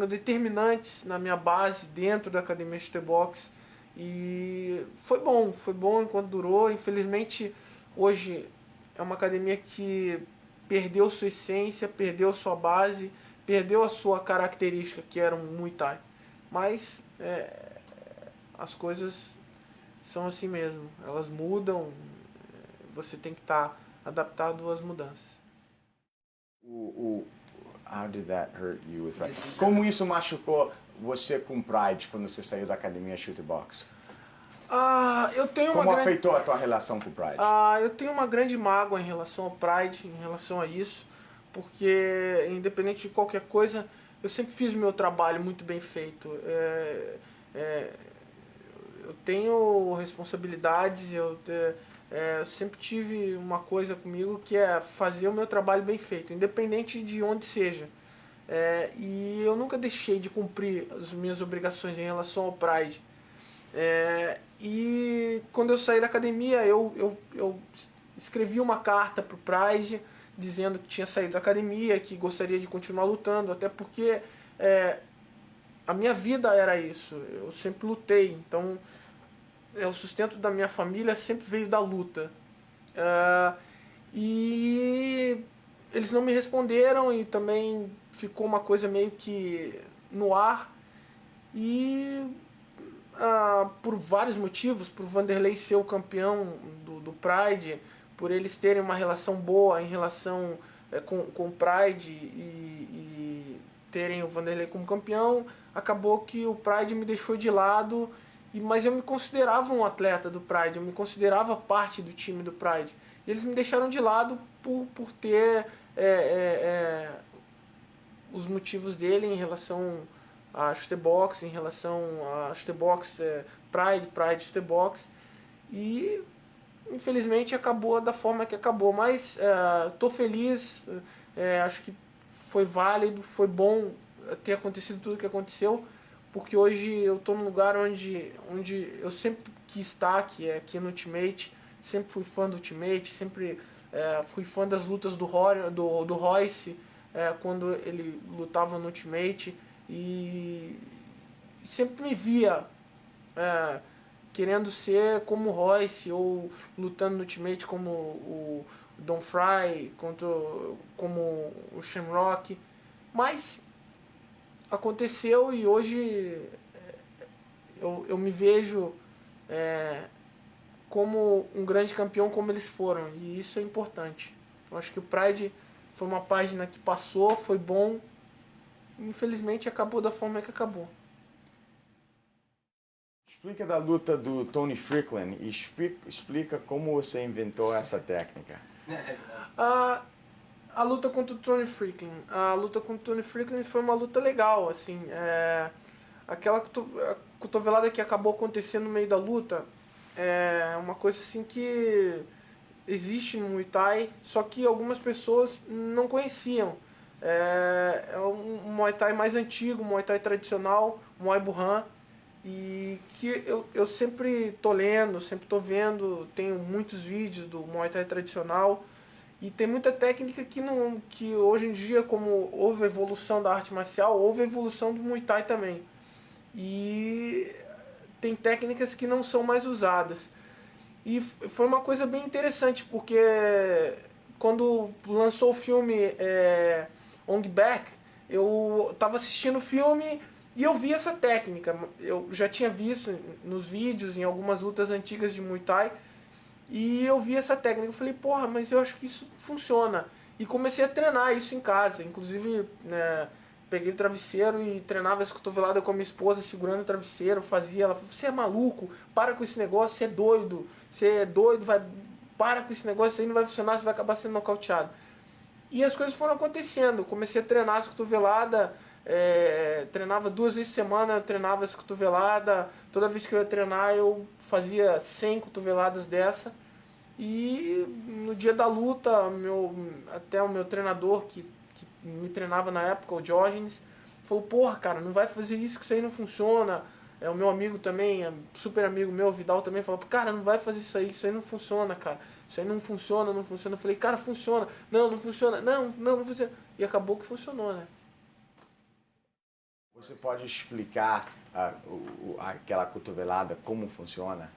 determinantes na minha base dentro da academia Shootbox, e foi bom enquanto durou. Infelizmente hoje é uma academia que perdeu sua essência, perdeu sua base, perdeu a sua característica, que era um Muay Thai. Mas as coisas são assim mesmo. Elas mudam, você tem que estar adaptado às mudanças. How did that hurt you with Pride? Como isso machucou você com Pride quando você saiu da academia Shoot Box? Eu tenho Como uma grande... afetou a tua relação com o Pride? Eu tenho uma grande mágoa em relação ao Pride, em relação a isso, porque independente de qualquer coisa, eu sempre fiz o meu trabalho muito bem feito. Eu tenho responsabilidades, eu sempre tive uma coisa comigo que é fazer o meu trabalho bem feito, independente de onde seja. E eu nunca deixei de cumprir as minhas obrigações em relação ao Pride. E quando eu saí da academia, eu escrevi uma carta pro Pride dizendo que tinha saído da academia, que gostaria de continuar lutando, até porque a minha vida era isso, eu sempre lutei, então o sustento da minha família sempre veio da luta. E eles não me responderam e também ficou uma coisa meio que no ar. E por vários motivos, por Vanderlei ser o campeão do Pride, por eles terem uma relação boa em relação com o Pride e terem o Vanderlei como campeão, acabou que o Pride me deixou de lado, mas eu me considerava um atleta do Pride, eu me considerava parte do time do Pride. E eles me deixaram de lado por ter os motivos dele em relação a Chutebox, em relação a Chutebox Pride Chutebox, e infelizmente acabou da forma que acabou, mas estou feliz, acho que foi válido, foi bom ter acontecido tudo o que aconteceu, porque hoje eu estou num lugar onde eu sempre quis estar, que é aqui no Ultimate, sempre fui fã do Ultimate, sempre fui fã das lutas do Royce, quando ele lutava no Ultimate, e sempre me via querendo ser como o Royce, ou lutando no Ultimate como o Don Fry, como o Shamrock, mas aconteceu e hoje eu me vejo como um grande campeão como eles foram, e isso é importante. Eu acho que o Pride foi uma página que passou, foi bom, infelizmente acabou da forma que acabou. Explica da luta do Tony Strickland e explica como você inventou essa técnica. A luta contra o Tony Strickland foi uma luta legal, assim, aquela cotovelada que acabou acontecendo no meio da luta é uma coisa assim que existe no Muay Thai, só que algumas pessoas não conheciam. É um Muay Thai mais antigo, um Muay Thai tradicional, Muay Burhan, e que eu sempre tô lendo, sempre tô vendo, tenho muitos vídeos do Muay Thai tradicional, e tem muita técnica que hoje em dia, como houve a evolução da arte marcial, houve a evolução do Muay Thai também. E tem técnicas que não são mais usadas. E foi uma coisa bem interessante, porque quando lançou o filme Ong Bak, eu estava assistindo o filme e eu vi essa técnica. Eu já tinha visto nos vídeos, em algumas lutas antigas de Muay Thai, e eu vi essa técnica. Eu falei, porra, mas eu acho que isso funciona. E comecei a treinar isso em casa. Inclusive, peguei o travesseiro e treinava essa cotovelada com a minha esposa, segurando o travesseiro, fazia. Ela falou, você é maluco? Para com esse negócio, você é doido, para com esse negócio, isso aí não vai funcionar, você vai acabar sendo nocauteado. E as coisas foram acontecendo. Eu comecei a treinar essa cotovelada, treinava 2 vezes por semana, eu treinava essa cotovelada. Toda vez que eu ia treinar, eu fazia 100 cotoveladas dessa. E no dia da luta, até o meu treinador, que me treinava na época, o Diógenes, falou, porra, cara, não vai fazer isso, que isso aí não funciona. O meu amigo também, super amigo meu, o Vidal, também falou, cara, não vai fazer isso aí não funciona, cara. Isso aí não funciona. Eu falei, cara, funciona. Não funciona. Não funciona. E acabou que funcionou, né? Você pode explicar aquela cotovelada, como funciona?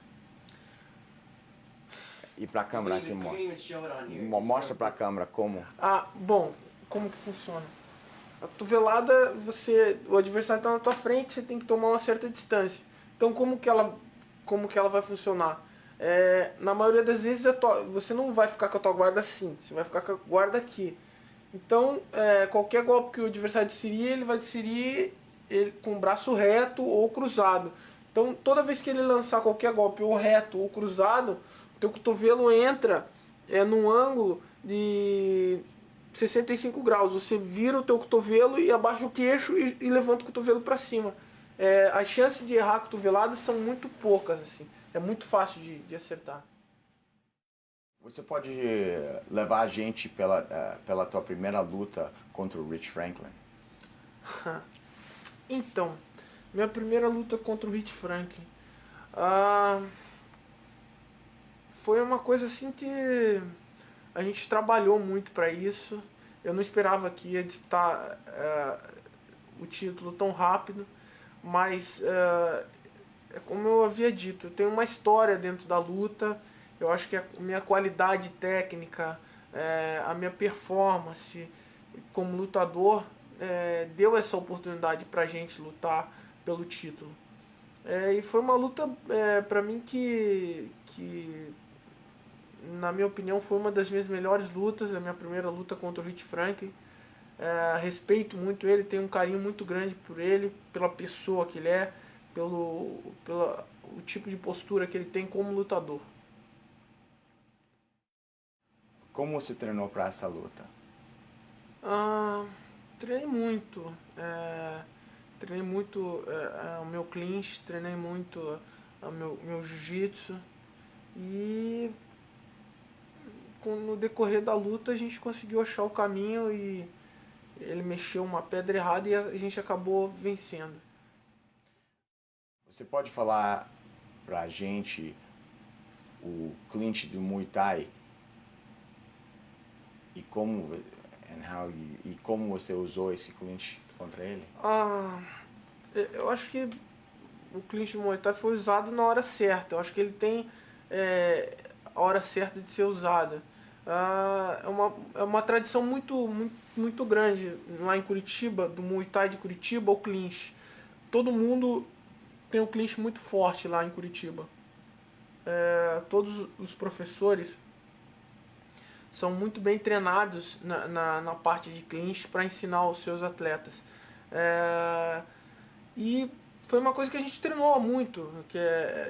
E pra câmera, assim, mostra pra câmera como. Bom, como que funciona? A cotovelada, o adversário está na tua frente, você tem que tomar uma certa distância. Então como que ela como que ela vai funcionar. Na maioria das vezes você não vai ficar com a tua guarda assim, você vai ficar com a guarda aqui. Então, qualquer golpe que o adversário desferir, ele vai desferir ele com o braço reto ou cruzado. Então, toda vez que ele lançar qualquer golpe ou reto ou cruzado, o teu cotovelo entra num ângulo de 65 graus. Você vira o teu cotovelo e abaixa o queixo e levanta o cotovelo para cima. As chances de errar a cotovelada são muito poucas, assim. É muito fácil de acertar. Você pode levar a gente pela tua primeira luta contra o Rich Franklin? Então, minha primeira luta contra o Rich Franklin foi uma coisa assim que a gente trabalhou muito para isso. Eu não esperava que ia disputar o título tão rápido, mas como eu havia dito, eu tenho uma história dentro da luta. Eu acho que a minha qualidade técnica, a minha performance como lutador deu essa oportunidade pra gente lutar pelo título. E foi uma luta pra mim que, na minha opinião, foi uma das minhas melhores lutas, a minha primeira luta contra o Rich Franklin. Respeito muito ele, tenho um carinho muito grande por ele, pela pessoa que ele é, pelo o tipo de postura que ele tem como lutador. Como você treinou para essa luta? Treinei muito. Treinei muito o meu clinch, treinei muito o meu jiu-jitsu. E no decorrer da luta a gente conseguiu achar o caminho e ele mexeu uma pedra errada e a gente acabou vencendo. Você pode falar pra gente o clinch do Muay Thai e como você usou esse clinch contra ele? Eu acho que o clinch do Muay Thai foi usado na hora certa. Eu acho que ele tem a hora certa de ser usada. É uma tradição muito grande lá em Curitiba, do Muay Thai de Curitiba, o clinch. Todo mundo tem um clinch muito forte lá em Curitiba. Todos os professores são muito bem treinados na parte de clinch para ensinar os seus atletas. E foi uma coisa que a gente treinou muito, que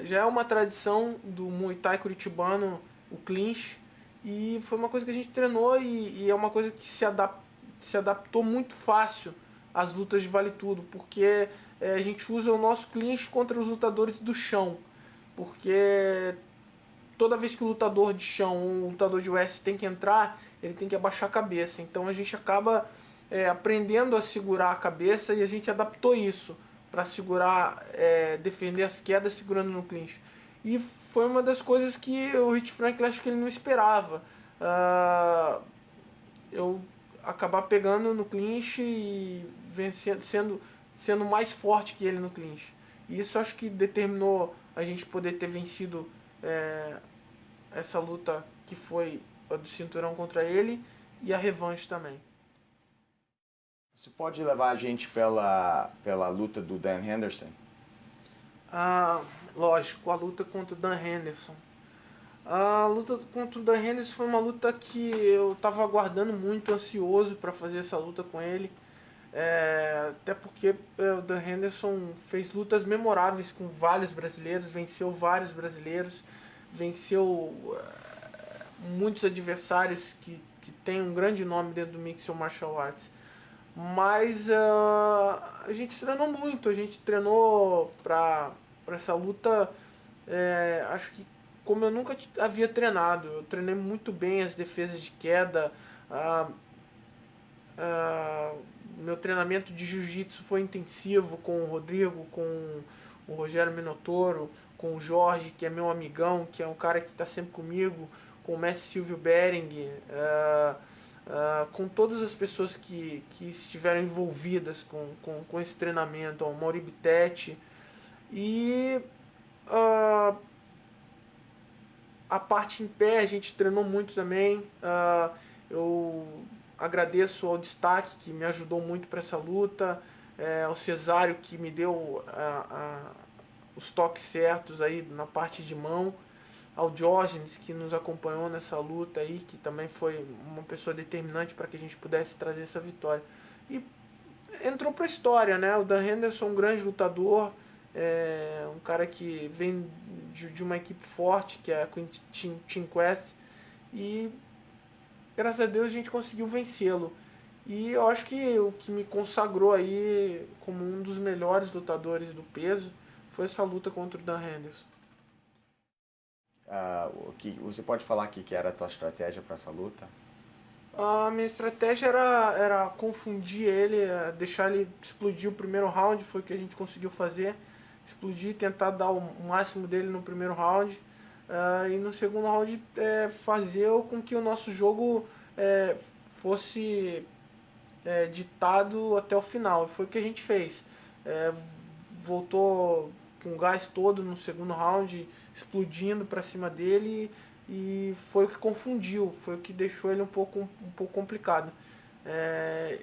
já é uma tradição do Muay Thai curitibano, o clinch, e foi uma coisa que a gente treinou e é uma coisa que se adaptou muito fácil às lutas de vale tudo, porque a gente usa o nosso clinch contra os lutadores do chão, porque toda vez que o lutador de chão ou o lutador de US tem que entrar, ele tem que abaixar a cabeça. Então a gente acaba aprendendo a segurar a cabeça e a gente adaptou isso para segurar, defender as quedas segurando no clinch. E foi uma das coisas que o Rich Franklin acho que ele não esperava. Eu acabar pegando no clinch e vencendo, sendo mais forte que ele no clinch. E isso acho que determinou a gente poder ter vencido essa luta que foi a do cinturão contra ele e a revanche também. Você pode levar a gente pela luta do Dan Henderson? Lógico, a luta contra o Dan Henderson. A luta contra o Dan Henderson foi uma luta que eu estava aguardando muito, ansioso para fazer essa luta com ele. Até porque o Dan Henderson fez lutas memoráveis com vários brasileiros, venceu vários brasileiros, venceu muitos adversários que têm um grande nome dentro do Mixed Martial Arts. Mas a gente treinou muito, a gente treinou para essa luta, acho que como eu nunca havia treinado. Eu treinei muito bem as defesas de queda, meu treinamento de jiu-jitsu foi intensivo com o Rodrigo, com o Rogério Minotoro, com o Jorge, que é meu amigão, que é um cara que está sempre comigo, com o mestre Silvio Bering, com todas as pessoas que estiveram envolvidas com esse treinamento, o Mauri Bittetti. E a parte em pé a gente treinou muito também. Eu agradeço ao Destaque, que me ajudou muito para essa luta, ao Cesário, que me deu os toques certos aí na parte de mão, ao Diógenes, que nos acompanhou nessa luta aí, que também foi uma pessoa determinante para que a gente pudesse trazer essa vitória. E entrou para a história, né? O Dan Henderson, um grande lutador, um cara que vem de uma equipe forte, que é a Team Quest, e graças a Deus a gente conseguiu vencê-lo. E eu acho que o que me consagrou aí como um dos melhores lutadores do peso foi essa luta contra o Dan Henderson. Você pode falar aqui que era a tua estratégia para essa luta? A minha estratégia era confundir ele, deixar ele explodir o primeiro round, foi o que a gente conseguiu fazer. Explodir, tentar dar o máximo dele no primeiro round. E no segundo round fazer com que o nosso jogo fosse ditado até o final. Foi o que a gente fez. Voltou com o gás todo no segundo round, explodindo para cima dele, e foi o que confundiu, foi o que deixou ele um pouco complicado.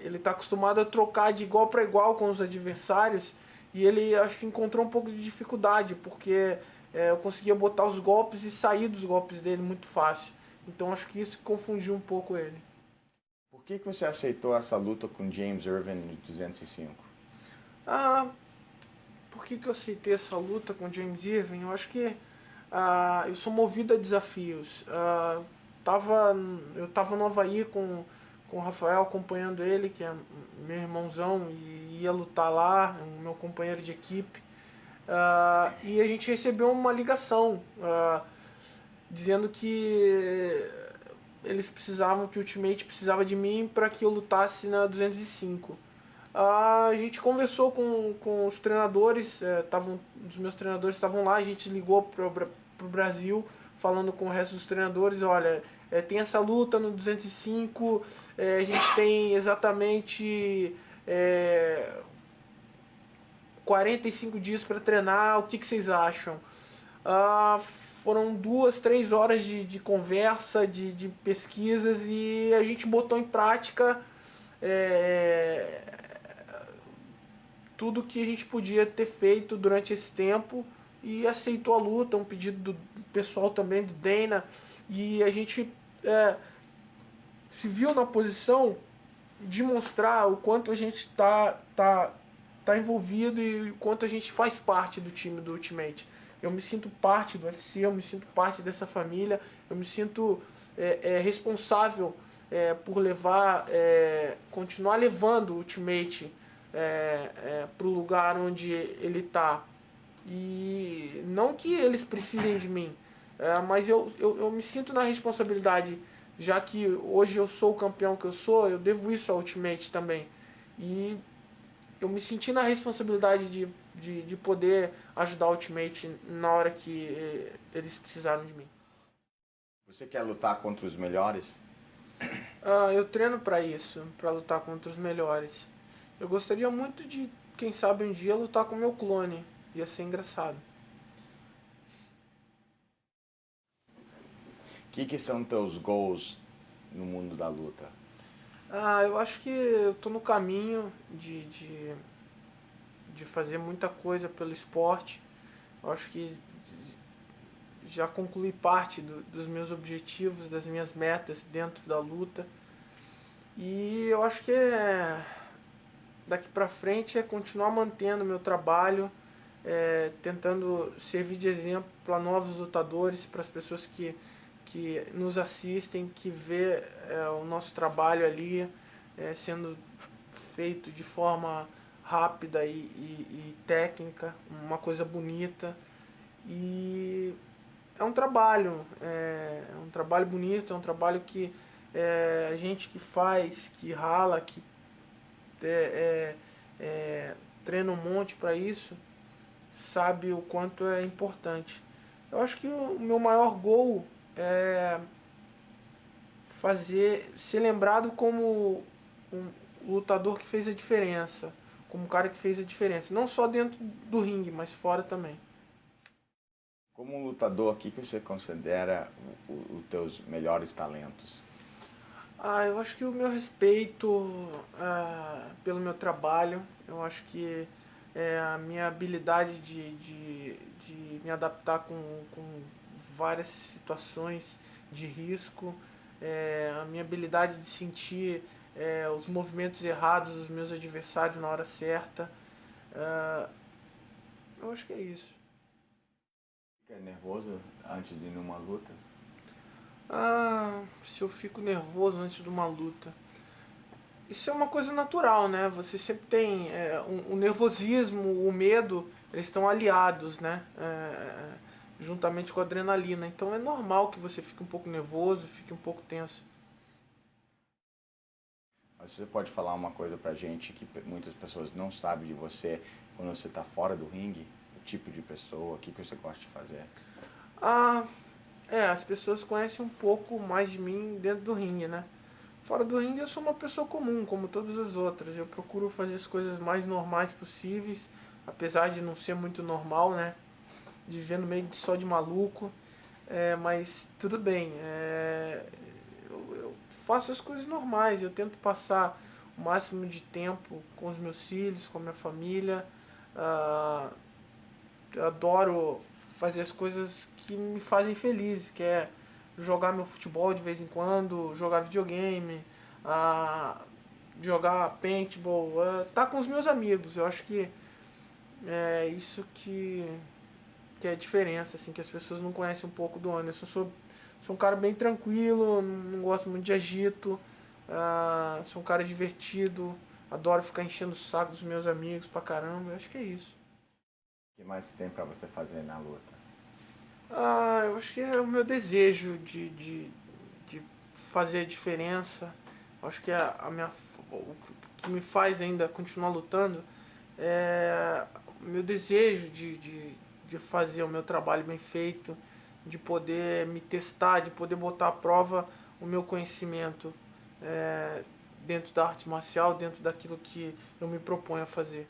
Ele está acostumado a trocar de igual para igual com os adversários, e ele acho que encontrou um pouco de dificuldade, porque eu conseguia botar os golpes e sair dos golpes dele muito fácil. Então acho que isso confundiu um pouco ele. Por que você aceitou essa luta com James Irvin no 205? Por que eu aceitei essa luta com James Irvin? Eu acho que eu sou movido a desafios. Eu tava no Havaí com o Rafael, acompanhando ele, que é meu irmãozão, e ia lutar lá, meu companheiro de equipe. E a gente recebeu uma ligação dizendo que eles precisavam, que o Ultimate precisava de mim para que eu lutasse na 205. A gente conversou com os treinadores, os meus treinadores estavam lá, a gente ligou pro Brasil, falando com o resto dos treinadores, olha, tem essa luta no 205, a gente tem exatamente 45 dias para treinar, o que vocês acham? Foram 2, 3 horas de conversa, de pesquisas, e a gente botou em prática tudo que a gente podia ter feito durante esse tempo, e aceitou a luta, um pedido do pessoal também, do Dana, e a gente se viu na posição de mostrar o quanto a gente tá envolvido e o quanto a gente faz parte do time do Ultimate. Eu me sinto parte do UFC, eu me sinto parte dessa família, eu me sinto responsável por levar, continuar levando o Ultimate para o lugar onde ele está. E não que eles precisem de mim, mas eu me sinto na responsabilidade, já que hoje eu sou o campeão que eu sou, eu devo isso ao Ultimate também. E eu me senti na responsabilidade de poder ajudar o Ultimate na hora que eles precisaram de mim. Você quer lutar contra os melhores? Eu treino para isso, para lutar contra os melhores. Eu gostaria muito de, quem sabe um dia, lutar com o meu clone. Ia ser engraçado. O que são teus goals no mundo da luta? Eu acho que eu tô no caminho de fazer muita coisa pelo esporte. Eu acho que já concluí parte dos meus objetivos, das minhas metas dentro da luta. E eu acho que daqui pra frente é continuar mantendo meu trabalho, tentando servir de exemplo para novos lutadores, para as pessoas que nos assistem, que vê o nosso trabalho ali sendo feito de forma rápida e técnica, uma coisa bonita. E é um trabalho bonito, é um trabalho que a gente que faz, que rala, que treina um monte para isso, sabe o quanto é importante. Eu acho que o meu maior gol é ser lembrado como um lutador que fez a diferença, como um cara que fez a diferença, não só dentro do ringue, mas fora também. Como um lutador, o que você considera os teus melhores talentos? Eu acho que o meu respeito pelo meu trabalho, eu acho que a minha habilidade de me adaptar com várias situações de risco, a minha habilidade de sentir os movimentos errados dos meus adversários na hora certa. Eu acho que é isso. Fica nervoso antes de ir numa luta? Se eu fico nervoso antes de uma luta. Isso é uma coisa natural, né? Você sempre tem o nervosismo, o medo, eles estão aliados, né? Juntamente com a adrenalina. Então é normal que você fique um pouco nervoso, fique um pouco tenso. Você pode falar uma coisa pra gente que muitas pessoas não sabem de você quando você está fora do ringue? O tipo de pessoa, o que você gosta de fazer? As pessoas conhecem um pouco mais de mim dentro do ringue, né? Fora do ringue eu sou uma pessoa comum, como todas as outras. Eu procuro fazer as coisas mais normais possíveis, apesar de não ser muito normal, né? De viver no meio só de maluco. Mas tudo bem. Eu faço as coisas normais, eu tento passar o máximo de tempo com os meus filhos, com a minha família. Eu adoro fazer as coisas que me fazem feliz, que é jogar meu futebol de vez em quando, jogar videogame, jogar paintball, tá com os meus amigos. Eu acho que é isso que é a diferença, assim, que as pessoas não conhecem um pouco do Anderson. Sou um cara bem tranquilo, não gosto muito de agito, sou um cara divertido, adoro ficar enchendo o saco dos meus amigos pra caramba. Eu acho que é isso. O que mais tem pra você fazer na luta? Eu acho que é o meu desejo de fazer a diferença. Eu acho que o que me faz ainda continuar lutando é o meu desejo de fazer o meu trabalho bem feito, de poder me testar, de poder botar à prova o meu conhecimento dentro da arte marcial, dentro daquilo que eu me proponho a fazer.